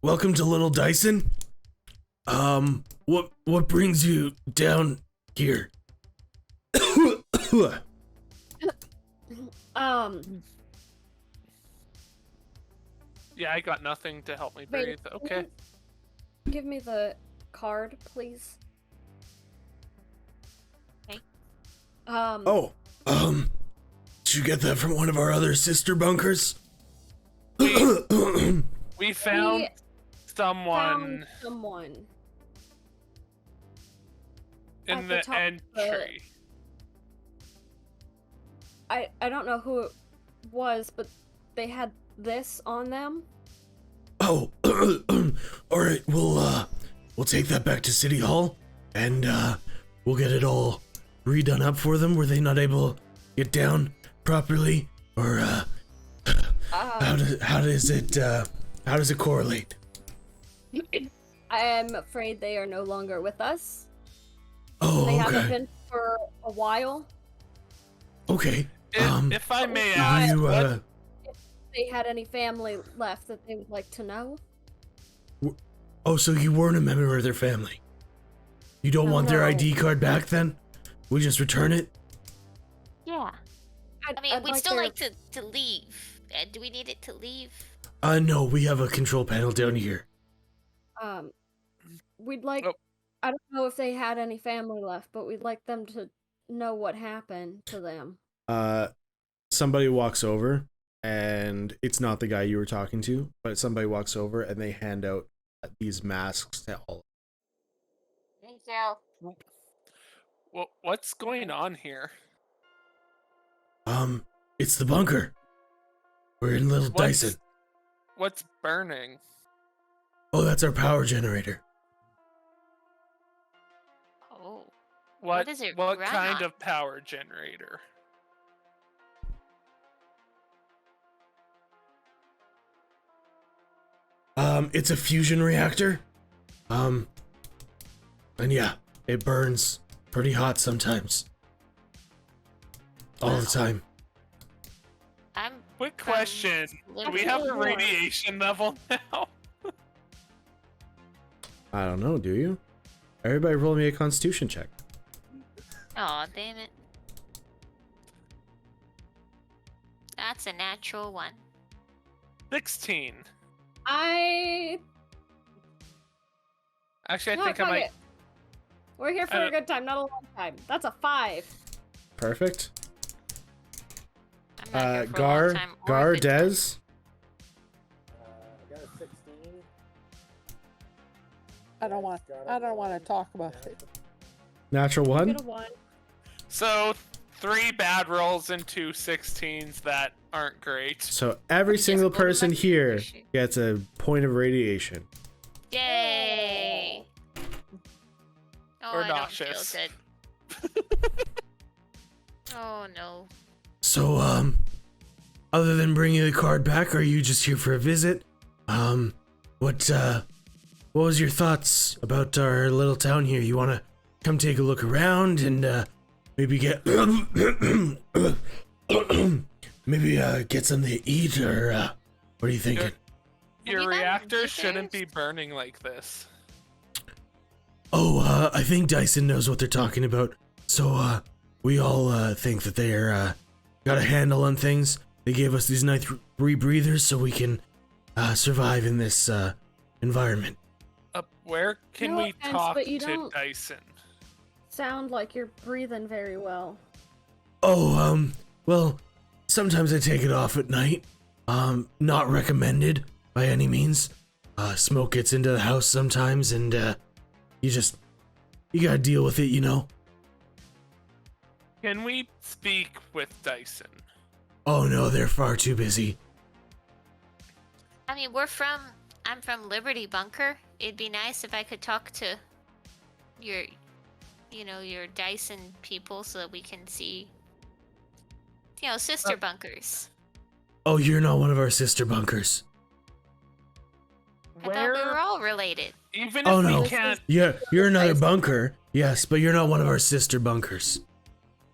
Welcome to Little Dyson. What brings you down here? Yeah, I got nothing to help me Wait, breathe. Okay. Give me the card, please. Okay. Did you get that from one of our other sister bunkers? We found someone Found someone. in at the the top of the- entry. I don't know who it was, but they had this on them. Oh, all right. We'll take that back to City Hall, and we'll get it all redone up for them. Were they not able to get down properly, or how does it correlate? I am afraid they are no longer with us. Oh, They haven't okay. been for a while. Okay. If I may you, ask, what, If they had any family left that they would like to know. Oh, so you weren't a member of their family? You don't want their No. ID card back then? We just return it? Yeah. I mean, I'd we'd still their- like to leave. Do we need it to leave? No, we have a control panel down here. We'd like. Oh. I don't know if they had any family left, but we'd like them to know what happened to them. Somebody walks over, and it's not the guy you were talking to, but somebody walks over and they hand out these masks to all. Thank you. what's going on here? It's the bunker. We're in Little Dyson. What's burning? Oh, that's our power generator. Oh. What does it what run kind on? of power generator? It's a fusion reactor. And yeah, it burns pretty hot sometimes. All the time. I'm Quick question. Do we have a radiation level now? I don't know, do you? Everybody roll me a constitution check. Aw, damn it. That's a natural one. 16. I. Actually, I No, think I fuck might. it. We're here for a good time, not a long time. That's a 5. Perfect. I'm not here for a long Gar, time or a Gar, good time. Dez. I got a 16. I don't want to talk about it. Natural one. Get a 1. So, 3 bad rolls and 2 16s that aren't great. So every just single go to my person here constitution. gets a point of radiation. Yay! Oh, Or I nauseous. don't feel good. Oh no. So, other than bringing the card back, are you just here for a visit? What was your thoughts about our little town here? You wanna come take a look around and, maybe get, maybe, get something to eat, or, what are you thinking? Your you done reactor this shouldn't be first? burning like this. Oh, I think Dyson knows what they're talking about. So, we all, think that they're, got a handle on things. they gave us these nice rebreathers so we can survive in this environment. Where can No we offense, talk but you to don't- Dyson? Sound like you're breathing very well. Oh, well, sometimes I take it off at night. Not recommended by any means. Smoke gets into the house sometimes, and you gotta deal with it, you know. Can we speak with Dyson? Oh no, they're far too busy. I mean, I'm from Liberty Bunker. It'd be nice if I could talk to your Dyson people so that we can see, sister bunkers. Oh, you're not one of our sister bunkers. I thought we were all related. Even if Oh no, we can't, you're another bunker. Yes, but you're not one of our sister bunkers.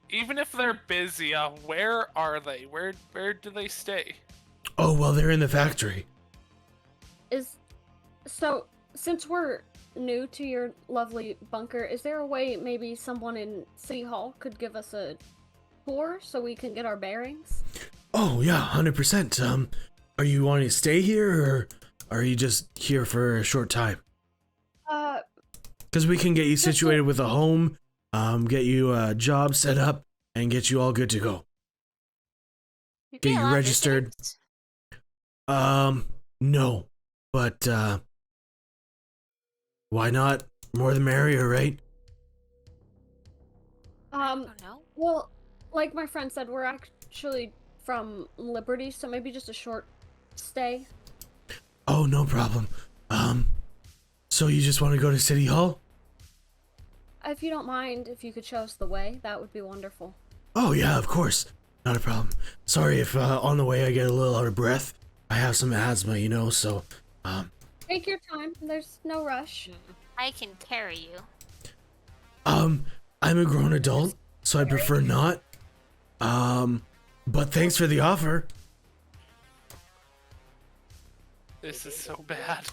even if they're busy, where are they? Where do they stay? Oh well, they're in the factory. So, since we're new to your lovely bunker, is there a way maybe someone in City Hall could give us a tour so we can get our bearings? Oh yeah, 100%. Are you wanting to stay here, or are you just here for a short time? Because we can get you situated with a home, get you a job set up, and get you all good to go. Get you registered. No, but why not? More the merrier, right? Oh no. Well, like my friend said, we're actually from Liberty, so maybe just a short stay. Oh, no problem. So you just want to go to City Hall? If you don't mind, if you could show us the way, that would be wonderful. Oh yeah, of course. Not a problem. Sorry if on the way I get a little out of breath. I have some asthma, you know, so Take your time. There's no rush. I can carry you. I'm a grown adult, so I prefer not. But thanks for the offer. This is so bad.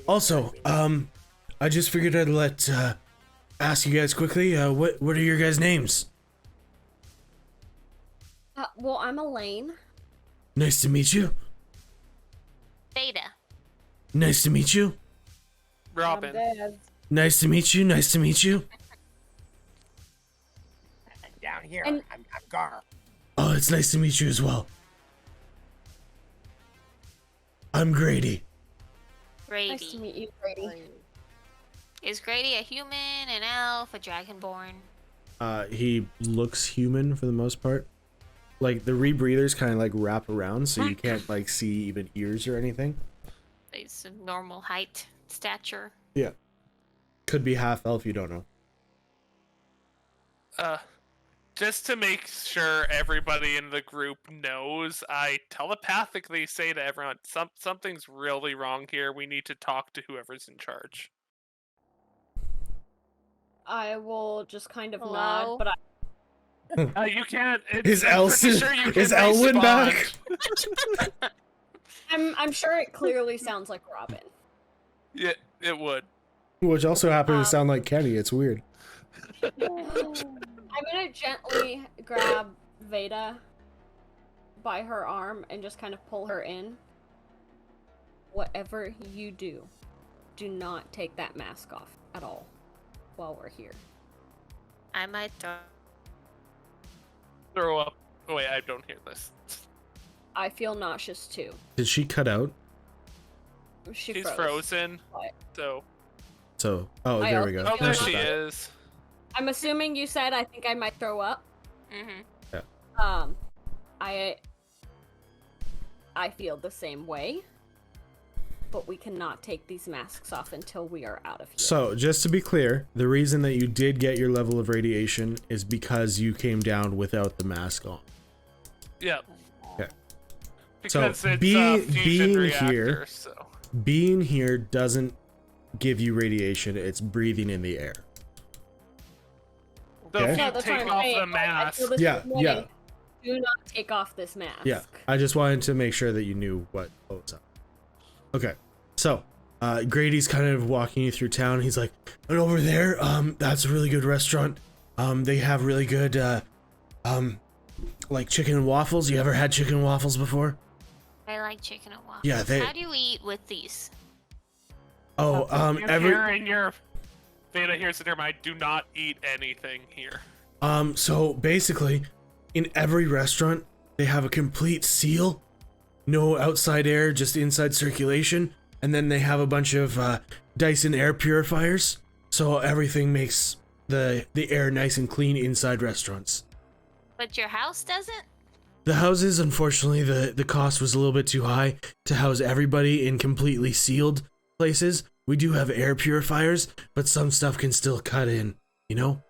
Also, I just figured I'd ask you guys quickly, what are your guys' names? Well, I'm Elaine. Nice to meet you. Veda. Nice to meet you. Robin. Nice to meet you. Nice to meet you. Down here, And- I'm Karl. Oh, it's nice to meet you as well. I'm Grady. Grady. Nice to meet you, Brady. Is Grady a human, an elf, a dragonborn? He looks human for the most part. Like the rebreathers kind of like wrap around, so you can't like see even ears or anything. He's a normal height, stature. Yeah. Could be half elf, you don't know. Just to make sure everybody in the group knows, I telepathically say to everyone, something's really wrong here. We need to talk to whoever's in charge. I will just kind of Hello? nod, but You can't. Is I'm pretty sure you can is Elwyn respond. back? I'm sure it clearly sounds like Robin. Yeah, it would. Which also happened to sound like Kenny. It's weird. I'm gonna gently grab Veda by her arm and just kind of pull her in. Whatever you do, do not take that mask off at all while we're here. I might Throw up. Oh wait, I don't hear this. I feel nauseous too. Did she cut out? She's frozen. What? So, oh, I there we also go. Oh, there She's she back. is. I'm assuming you said I think I might throw up. Mm-hmm. I feel the same way, but we cannot take these masks off until we are out of here. So, just to be clear, the reason that you did get your level of radiation is because you came down without the mask on. Yep. Okay. Because So, it's being fusion reactor, here- so. Being here doesn't give you radiation, it's breathing in the air. So if Okay. No, you that's take what I'm off saying. the I mask, feel this Yeah, morning. yeah. Do not take off this mask. Yeah, I just wanted to make sure that you knew what was up. Okay, so Grady's kind of walking you through town. He's like, and over there, that's a really good restaurant. They have really good like chicken and waffles. You ever had chicken and waffles before? I like chicken and waffles. Yeah, How do you eat with these? Oh, Here in your Veda, here's the term. I do not eat anything here. So basically, in every restaurant, they have a complete seal, no outside air, just inside circulation, and then they have a bunch of Dyson air purifiers, so everything makes the air nice and clean inside restaurants. But your house doesn't? The houses, unfortunately, the cost was a little bit too high to house everybody in completely sealed places. We do have air purifiers, but some stuff can still cut in, you know?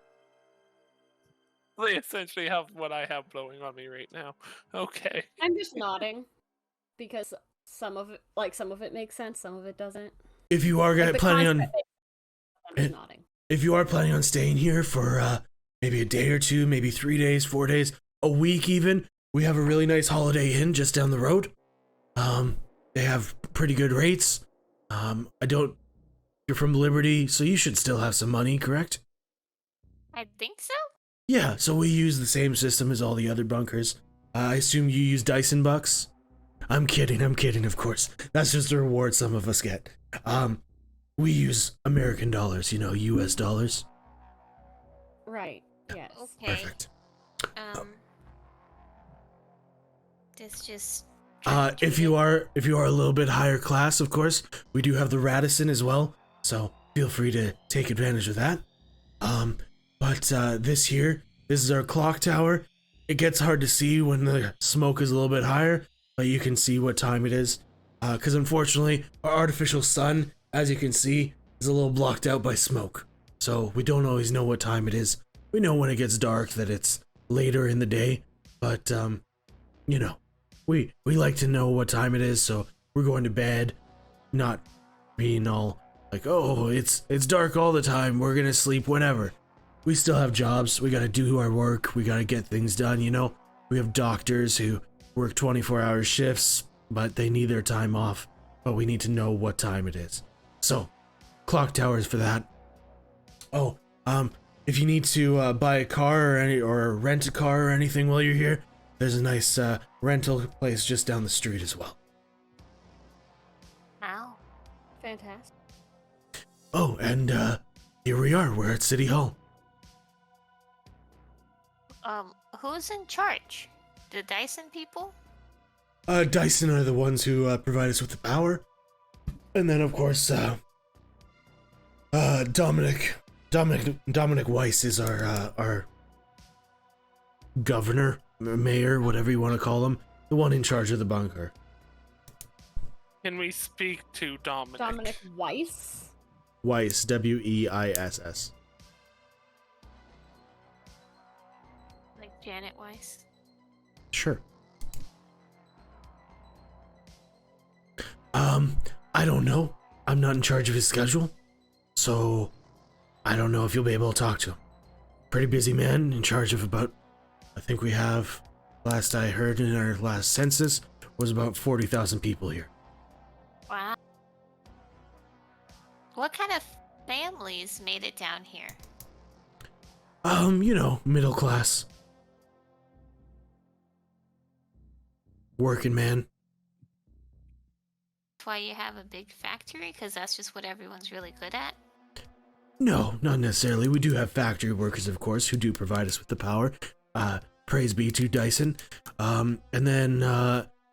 They essentially have what I have blowing on me right now. Okay. I'm just nodding because some of it makes sense, some of it doesn't. If you are planning on, I'm just nodding. if you are planning on staying here for maybe a day or two, maybe 3 days, 4 days, a week even, we have a really nice Holiday Inn just down the road. They have pretty good rates. You're from Liberty, so you should still have some money, correct? I think so. Yeah, so we use the same system as all the other bunkers. I assume you use Dyson bucks? I'm kidding, of course. That's just a reward some of us get. We use American dollars, you know, US dollars. Right, yes. Okay. Perfect. This just... if you are a little bit higher class, of course, we do have the Radisson as well, so feel free to take advantage of that. But this is our clock tower. It gets hard to see when the smoke is a little bit higher, but you can see what time it is. Because unfortunately, our artificial sun, as you can see, is a little blocked out by smoke. So we don't always know what time it is. We know when it gets dark that it's later in the day, but you know, we like to know what time it is, so we're going to bed, not being all like, oh, it's dark all the time, we're gonna sleep whenever. We still have jobs, we gotta do our work, we gotta get things done, you know? We have doctors who work 24-hour shifts, but they need their time off, but we need to know what time it is. So, clock towers for that. Oh, if you need to buy a car or rent a car or anything while you're here, there's a nice rental place just down the street as well. Wow. Fantastic. Oh, and here we are. We're at City Hall. Who's in charge? The Dyson people? Dyson are the ones who provide us with the power. And then, of course, Dominic Weiss is our governor, mayor, whatever you want to call him, the one in charge of the bunker. Can we speak to Dominic? Dominic Weiss? Weiss, Weiss. Like Janet Weiss? Sure. I don't know. I'm not in charge of his schedule, so I don't know if you'll be able to talk to him. Pretty busy man, in charge of about, I think we have, last I heard in our last census, was about 40,000 people here. Wow. What kind of families made it down here? You know, middle class. Working man. That's why you have a big factory? Because that's just what everyone's really good at? No, not necessarily. We do have factory workers, of course, who do provide us with the power. Praise be to Dyson. And then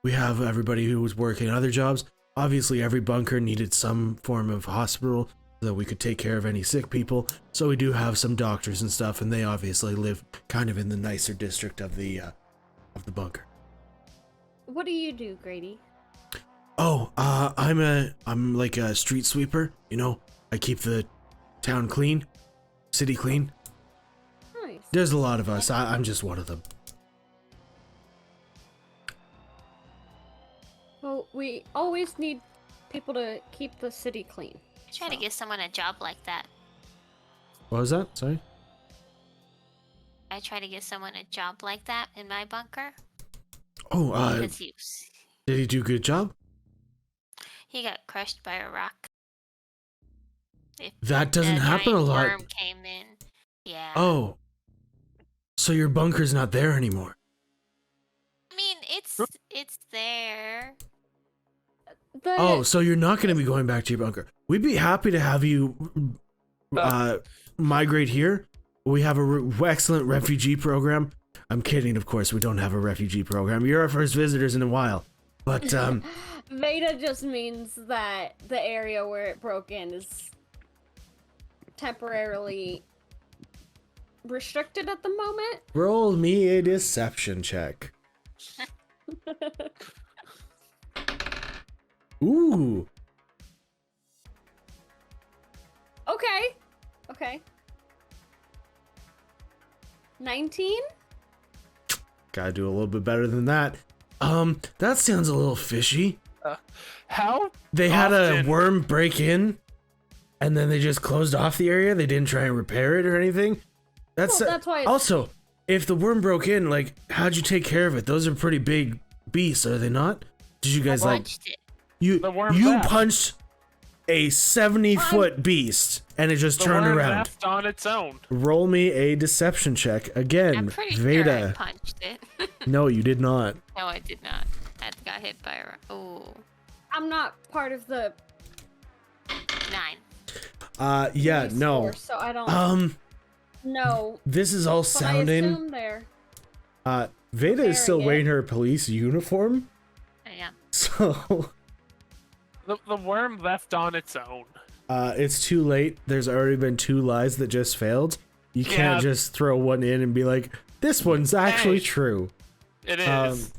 we have everybody who was working other jobs. Obviously, every bunker needed some form of hospital so that we could take care of any sick people. So we do have some doctors and stuff, and they obviously live kind of in the nicer district of the bunker. What do you do, Grady? Oh, I'm like a street sweeper. You know, I keep the town clean, city clean. Nice. There's a lot of us. I'm just one of them. Well, we always need people to keep the city clean. Try to get someone a job like that. What was that? Sorry? I try to get someone a job like that in my bunker. Oh, Because did he do a good job? he got crushed by a rock. That doesn't happen a lot. Worm came in. Yeah. Oh. So your bunker's not there anymore? It's there. Oh, so you're not going to be going back to your bunker. We'd be happy to have you migrate here. We have a excellent refugee program. I'm kidding, of course. We don't have a refugee program. You're our first visitors in a while. But, Veda just means that the area where it broke in is temporarily restricted at the moment. roll me a deception check. Ooh. Okay. 19? Gotta do a little bit better than that. That sounds a little fishy. How? They had a often- worm break in, and then they just closed off the area. They didn't try and repair it or anything. That's why. Also, if the worm broke in, like, how'd you take care of it? Those are pretty big beasts, are they not? Did you guys like Watched it. you worm left. punched a 70-foot beast and it just The turned worm around? left on its own. Roll me a deception check again. I'm pretty sure I Veda. punched it. No, you did not. No, I did not. I got hit by a. Oh. I'm not part of the 9. Yeah, police no. force, so I don't know. This is all But I sounding. assume they're Veda is still Wearing it. wearing her police uniform, Yeah. so The worm left on its own. it's too late. There's already been 2 lies that just failed. You can't Yeah. just throw one in and be like, this one's actually Hey. true. It is.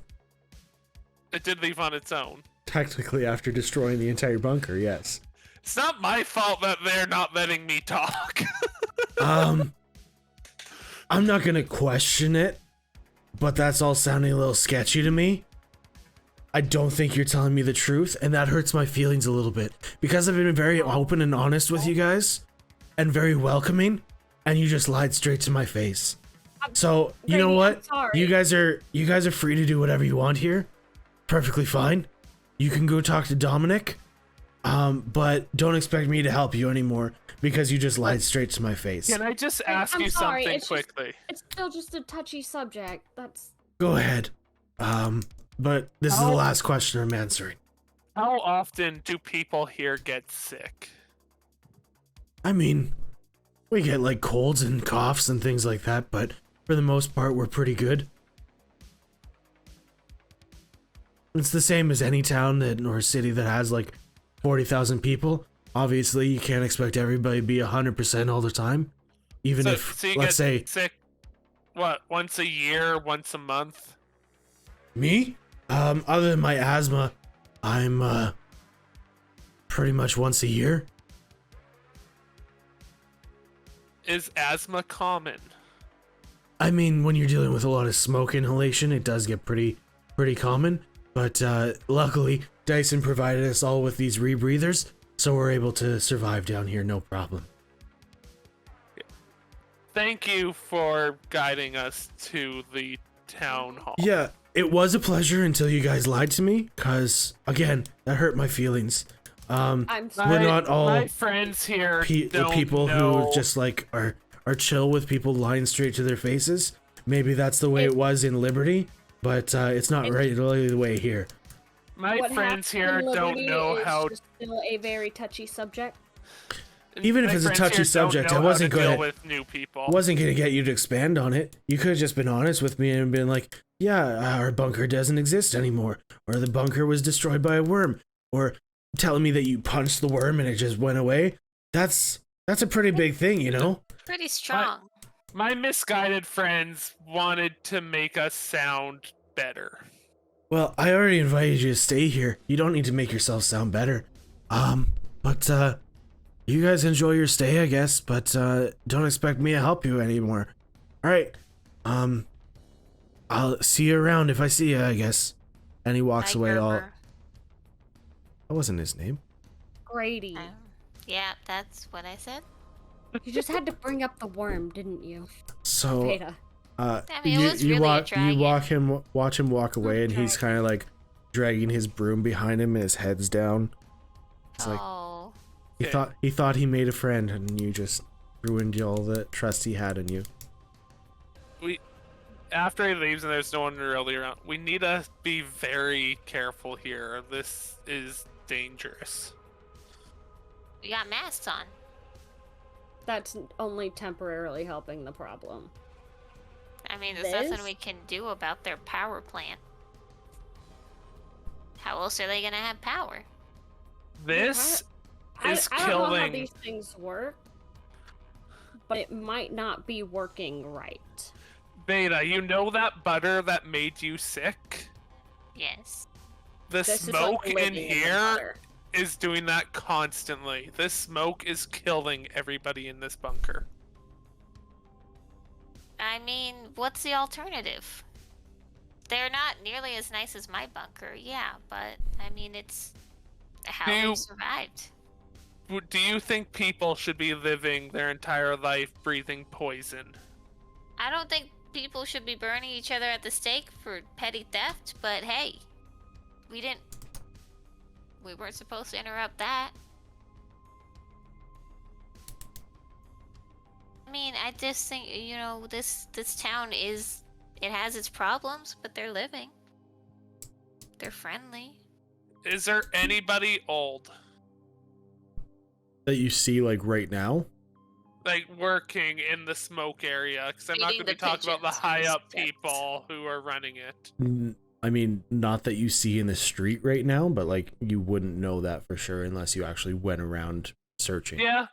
It did leave on its own. Technically, after destroying the entire bunker, yes. It's not my fault that they're not letting me talk. I'm not gonna question it, but that's all sounding a little sketchy to me. I don't think you're telling me the truth, and that hurts my feelings a little bit. Because I've been very open and honest with you guys, and very welcoming, and you just lied straight to my face. So, you know Brady, I'm what? sorry. You guys are free to do whatever you want here. Perfectly fine. You can go talk to Dominic, but don't expect me to help you anymore because you just lied straight to my face. Can I just ask I'm you sorry, something it's just- quickly? It's still just a touchy subject. That's Go ahead. But this is the last question I'm answering. How often do people here get sick? I mean, we get like colds and coughs and things like that, but for the most part, we're pretty good. It's the same as any town that or city that has like 40,000 people. Obviously, you can't expect everybody to be 100% all the time. Even So if, you let's say, get sick, what, once a year, once a month? me, other than my asthma, I'm pretty much once a year. Is asthma common? I mean, when you're dealing with a lot of smoke inhalation, it does get pretty common. But luckily, Dyson provided us all with these rebreathers, so we're able to survive down here, no problem. Thank you for guiding us to the town hall. Yeah, it was a pleasure until you guys lied to me, cause again, that hurt my feelings. I'm We're sorry. not all My friends here the don't people know. who just like are chill with people lying straight to their faces. Maybe that's the way it was in Liberty, but it's not really the way here. My What friends happens here in don't Liberty know is how. just still a very touchy subject. Even if my it's a friends touchy here don't subject, know I how wasn't to deal gonna- with new people. Wasn't gonna get you to expand on it. You could have just been honest with me and been like, yeah, our bunker doesn't exist anymore, or the bunker was destroyed by a worm, or telling me that you punched the worm and it just went away. That's a pretty big thing, you know? Pretty strong. My misguided friends wanted to make us sound better. Well, I already invited you to stay here. You don't need to make yourself sound better. But you guys enjoy your stay, I guess, but don't expect me to help you anymore. All right. I'll see you around if I see you, I guess. And he walks Bye, away all... Gerber. That wasn't his name. Grady. Yeah, that's what I said. You just had to bring up the worm, didn't you? So, Veda. I mean, it was really a dragon. watch him walk away, and he's kind of like dragging his broom behind him, and his head's down. It's like Oh. he thought he made a friend, and you just ruined all the trust he had in you. after he leaves and there's no one really around, we need to be very careful here. This is dangerous. We got masks on. That's only temporarily helping the problem. I mean, there's nothing we can do about their power plant. How else are they gonna have power? This is I don't know how killing. these things work, but it might not be working right. Veda, you know that butter that made you sick? Yes. The This is, like, smoke in living the here butter. is doing that constantly. This smoke is killing everybody in this bunker. I mean, what's the alternative? They're not nearly as nice as my bunker, yeah, but I mean, it's how we survived. Do you think people should be living their entire life breathing poison? I don't think people should be burning each other at the stake for petty theft, but hey, we weren't supposed to interrupt that. I mean, I just think, you know, this town it has its problems, but they're living. They're friendly. Is there anybody old? That you see, like, right now? Like, working in the smoke area? Because I'm not going to be talking about the high-up people who are running it. I mean, not that you see in the street right now, but, like, you wouldn't know that for sure unless you actually went around searching. Yeah,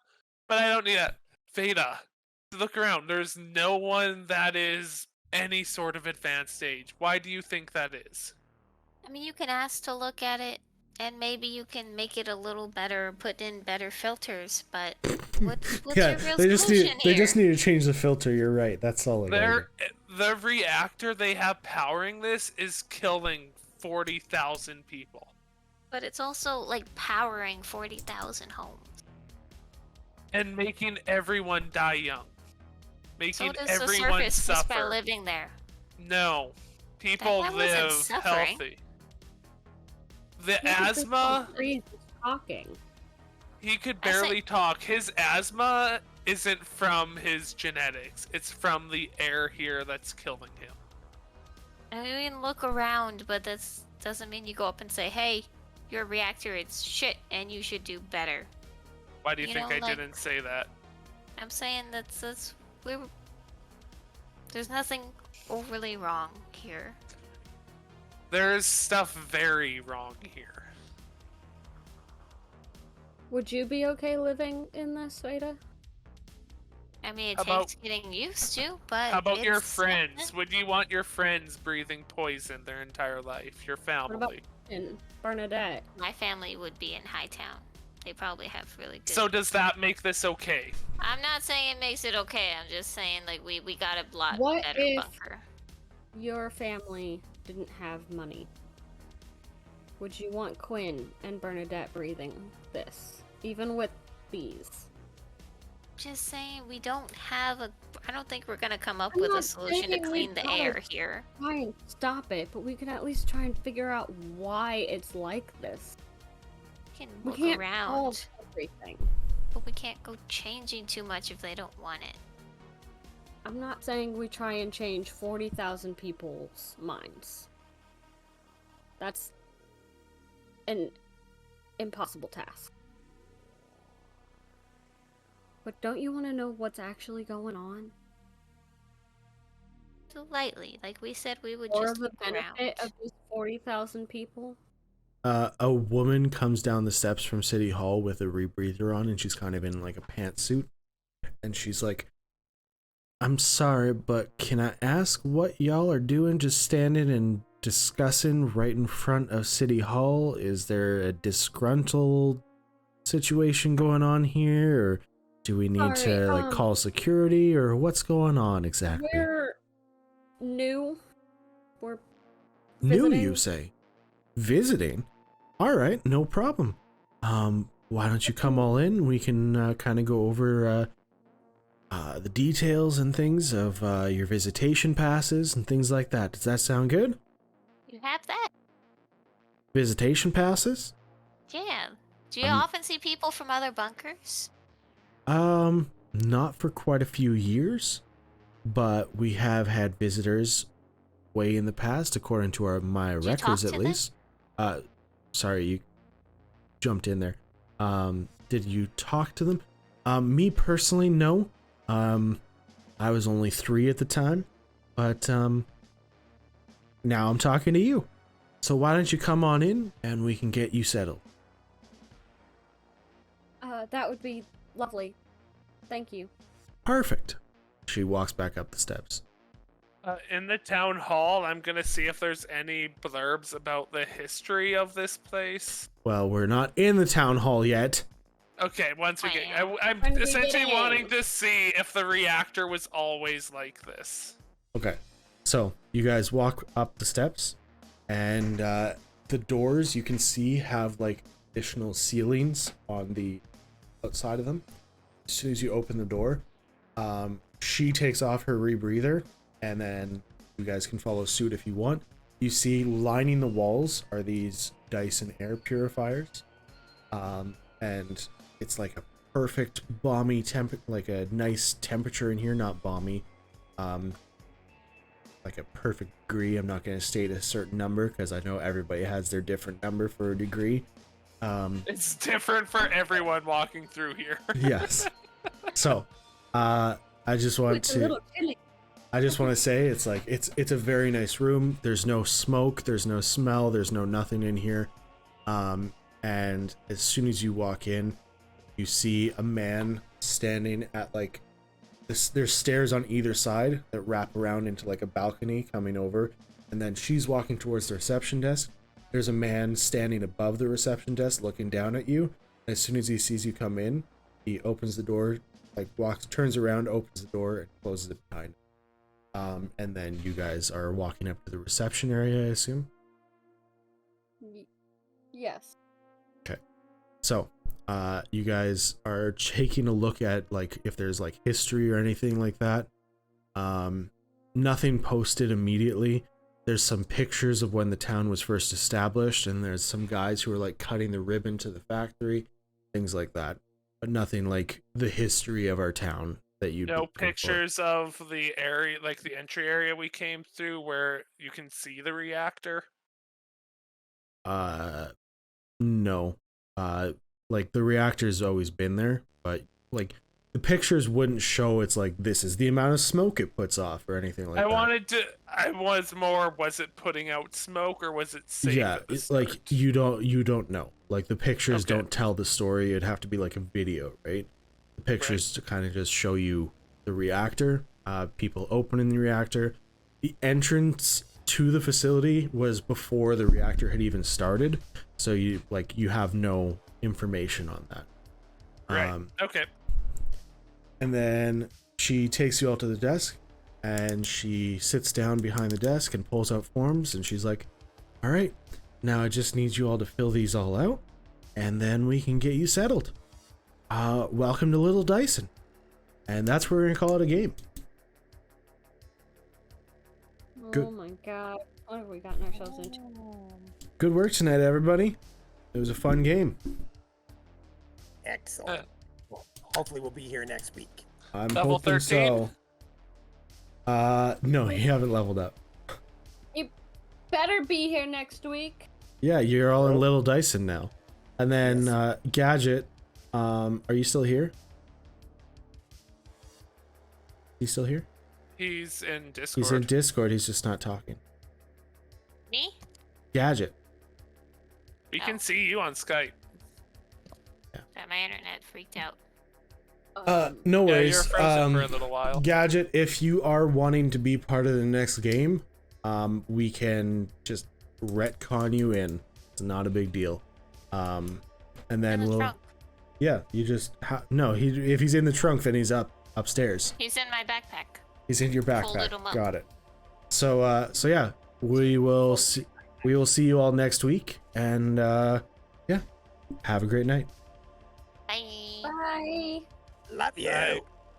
but I don't need that. Veda, look around. There's no one that is any sort of advanced age. Why do you think that is? I mean, you can ask to look at it, and maybe you can make it a little better, put in better filters, but what's Yeah, your real they just need solution they here? just need to change the filter. You're right. That's all. The reactor they have powering this is killing 40,000 people. But it's also, like, powering 40,000 homes. And making everyone die young. So Making does the everyone surface just by suffer. living there. No. People That live wasn't suffering. healthy. The asthma, He's talking. he could I say- barely talk. His asthma isn't from his genetics. It's from the air here that's killing him. I mean, look around, but that doesn't mean you go up and say, hey, your reactor, it's shit, and you should do better. Why do you You think know, I like- didn't say that? I'm saying there's nothing overly wrong here. There's stuff very wrong here. Would you be okay living in this, Veda? I mean, it How about- takes getting used to, but How about your it's friends? Would you want your friends breathing poison their entire life? Your family? What about in Bernadette? My family would be in Hightown. They probably have really good. So does that make this okay? I'm not saying it makes it okay. I'm just saying, like, we got a lot What better if- bunker. Your family didn't have money. Would you want Quinn and Bernadette breathing this, even with bees? Just saying, we don't have a. I don't think we're gonna come up I'm with a not solution to saying we clean the don't. air here. Try and stop it, but we can at least try and figure out why it's like this. We can We look can't around, solve everything. but we can't go changing too much if they don't want it. I'm not saying we try and change 40,000 people's minds. That's an impossible task. But don't you want to know what's actually going on? Lightly, like we said, we would For just the look around. benefit of these 40,000 people? A woman comes down the steps from City Hall with a rebreather on, and she's kind of in like a pantsuit. And she's like, I'm sorry, but can I ask what y'all are doing just standing and discussing right in front of City Hall? Is there a disgruntled situation going on here? Or do we need Sorry, to like call security? Or what's going on exactly? We're new. We're New, visiting. you say? Visiting? All right, no problem. Why don't you come all in? We can kind of go over the details and things of your visitation passes and things like that. Does that sound good? You have that? Visitation passes? Yeah. Do you often see people from other bunkers? Not for quite a few years. but we have had visitors way in the past, according to my records at least. Sorry, you jumped in there. Did you talk to them? Me personally, no. I was only 3 at the time, but now I'm talking to you. So why don't you come on in and we can get you settled? That would be lovely. Thank you. Perfect. She walks back up the steps. In the town hall, I'm gonna see if there's any blurbs about the history of this place. Well, we're not in the town hall yet. Okay, once we get, I'm When we essentially get wanting in. to see if the reactor was always like this. Okay. So you guys walk up the steps, and the doors you can see have like additional ceilings on the outside of them. As soon as you open the door, she takes off her rebreather, and then you guys can follow suit if you want. You see lining the walls are these Dyson air purifiers, and it's like a perfect balmy like a nice temperature in here, not balmy, like a perfect degree. I'm not going to state a certain number because I know everybody has their different number for a degree. It's different for everyone walking through here. Yes. So, I just want to say it's like it's a very nice room. There's no smoke, there's no smell, there's no nothing in here. And as soon as you walk in, you see a man standing at like this. There's stairs on either side that wrap around into like a balcony coming over, and then she's walking towards the reception desk. There's a man standing above the reception desk looking down at you. As soon as he sees you come in, he opens the door, like turns around, opens the door, and closes it behind him. And then you guys are walking up to the reception area, I assume? Yes. Okay. So, you guys are taking a look at, like, if there's, like, history or anything like that. Nothing posted immediately. There's some pictures of when the town was first established, and there's some guys who are, like, cutting the ribbon to the factory, things like that. But nothing like the history of our town that you No pictures of the area, like the entry area we came through where you can see the reactor? No. Like, the reactor's always been there, but, like, the pictures wouldn't show it's like, this is the amount of smoke it puts off or anything like that. Was it putting out smoke or was it safe? Yeah, it's like, you don't know. Like, the pictures Okay. don't tell the story. It'd have to be like a video, right? The pictures to kind of just show you the reactor, people opening the reactor. The entrance to the facility was before the reactor had even started, so you have no information on that. Right. Okay. And then she takes you all to the desk, and she sits down behind the desk and pulls out forms, and she's like, all right, now I just need you all to fill these all out, and then we can get you settled. Welcome to Little Dyson. And that's where we're going to call it a game. Good. Oh my god. What have we gotten ourselves into? Good work tonight, everybody. It was a fun game. Excellent. Well, hopefully we'll be here next week. I'm Level hoping 13? so. No, you haven't leveled up. You better be here next week. Yeah, you're all in Little Dyson now. And then, Gadget, are you still here? He's still here? He's in Discord. He's in Discord, he's just not talking. Me? Gadget. We can see you on Skype. Got my internet freaked out. No Yeah, worries. you're frozen for a little while. Gadget, if you are wanting to be part of the next game, we can just retcon you in. It's not a big deal. And then In the we'll... trunk. Yeah, you just... No, if he's in the trunk, then he's upstairs. He's in my backpack. He's in your Folded backpack. him up. Got it. So yeah, we will see you all next week, and yeah, have a great night. Bye. Bye. Love you. Right.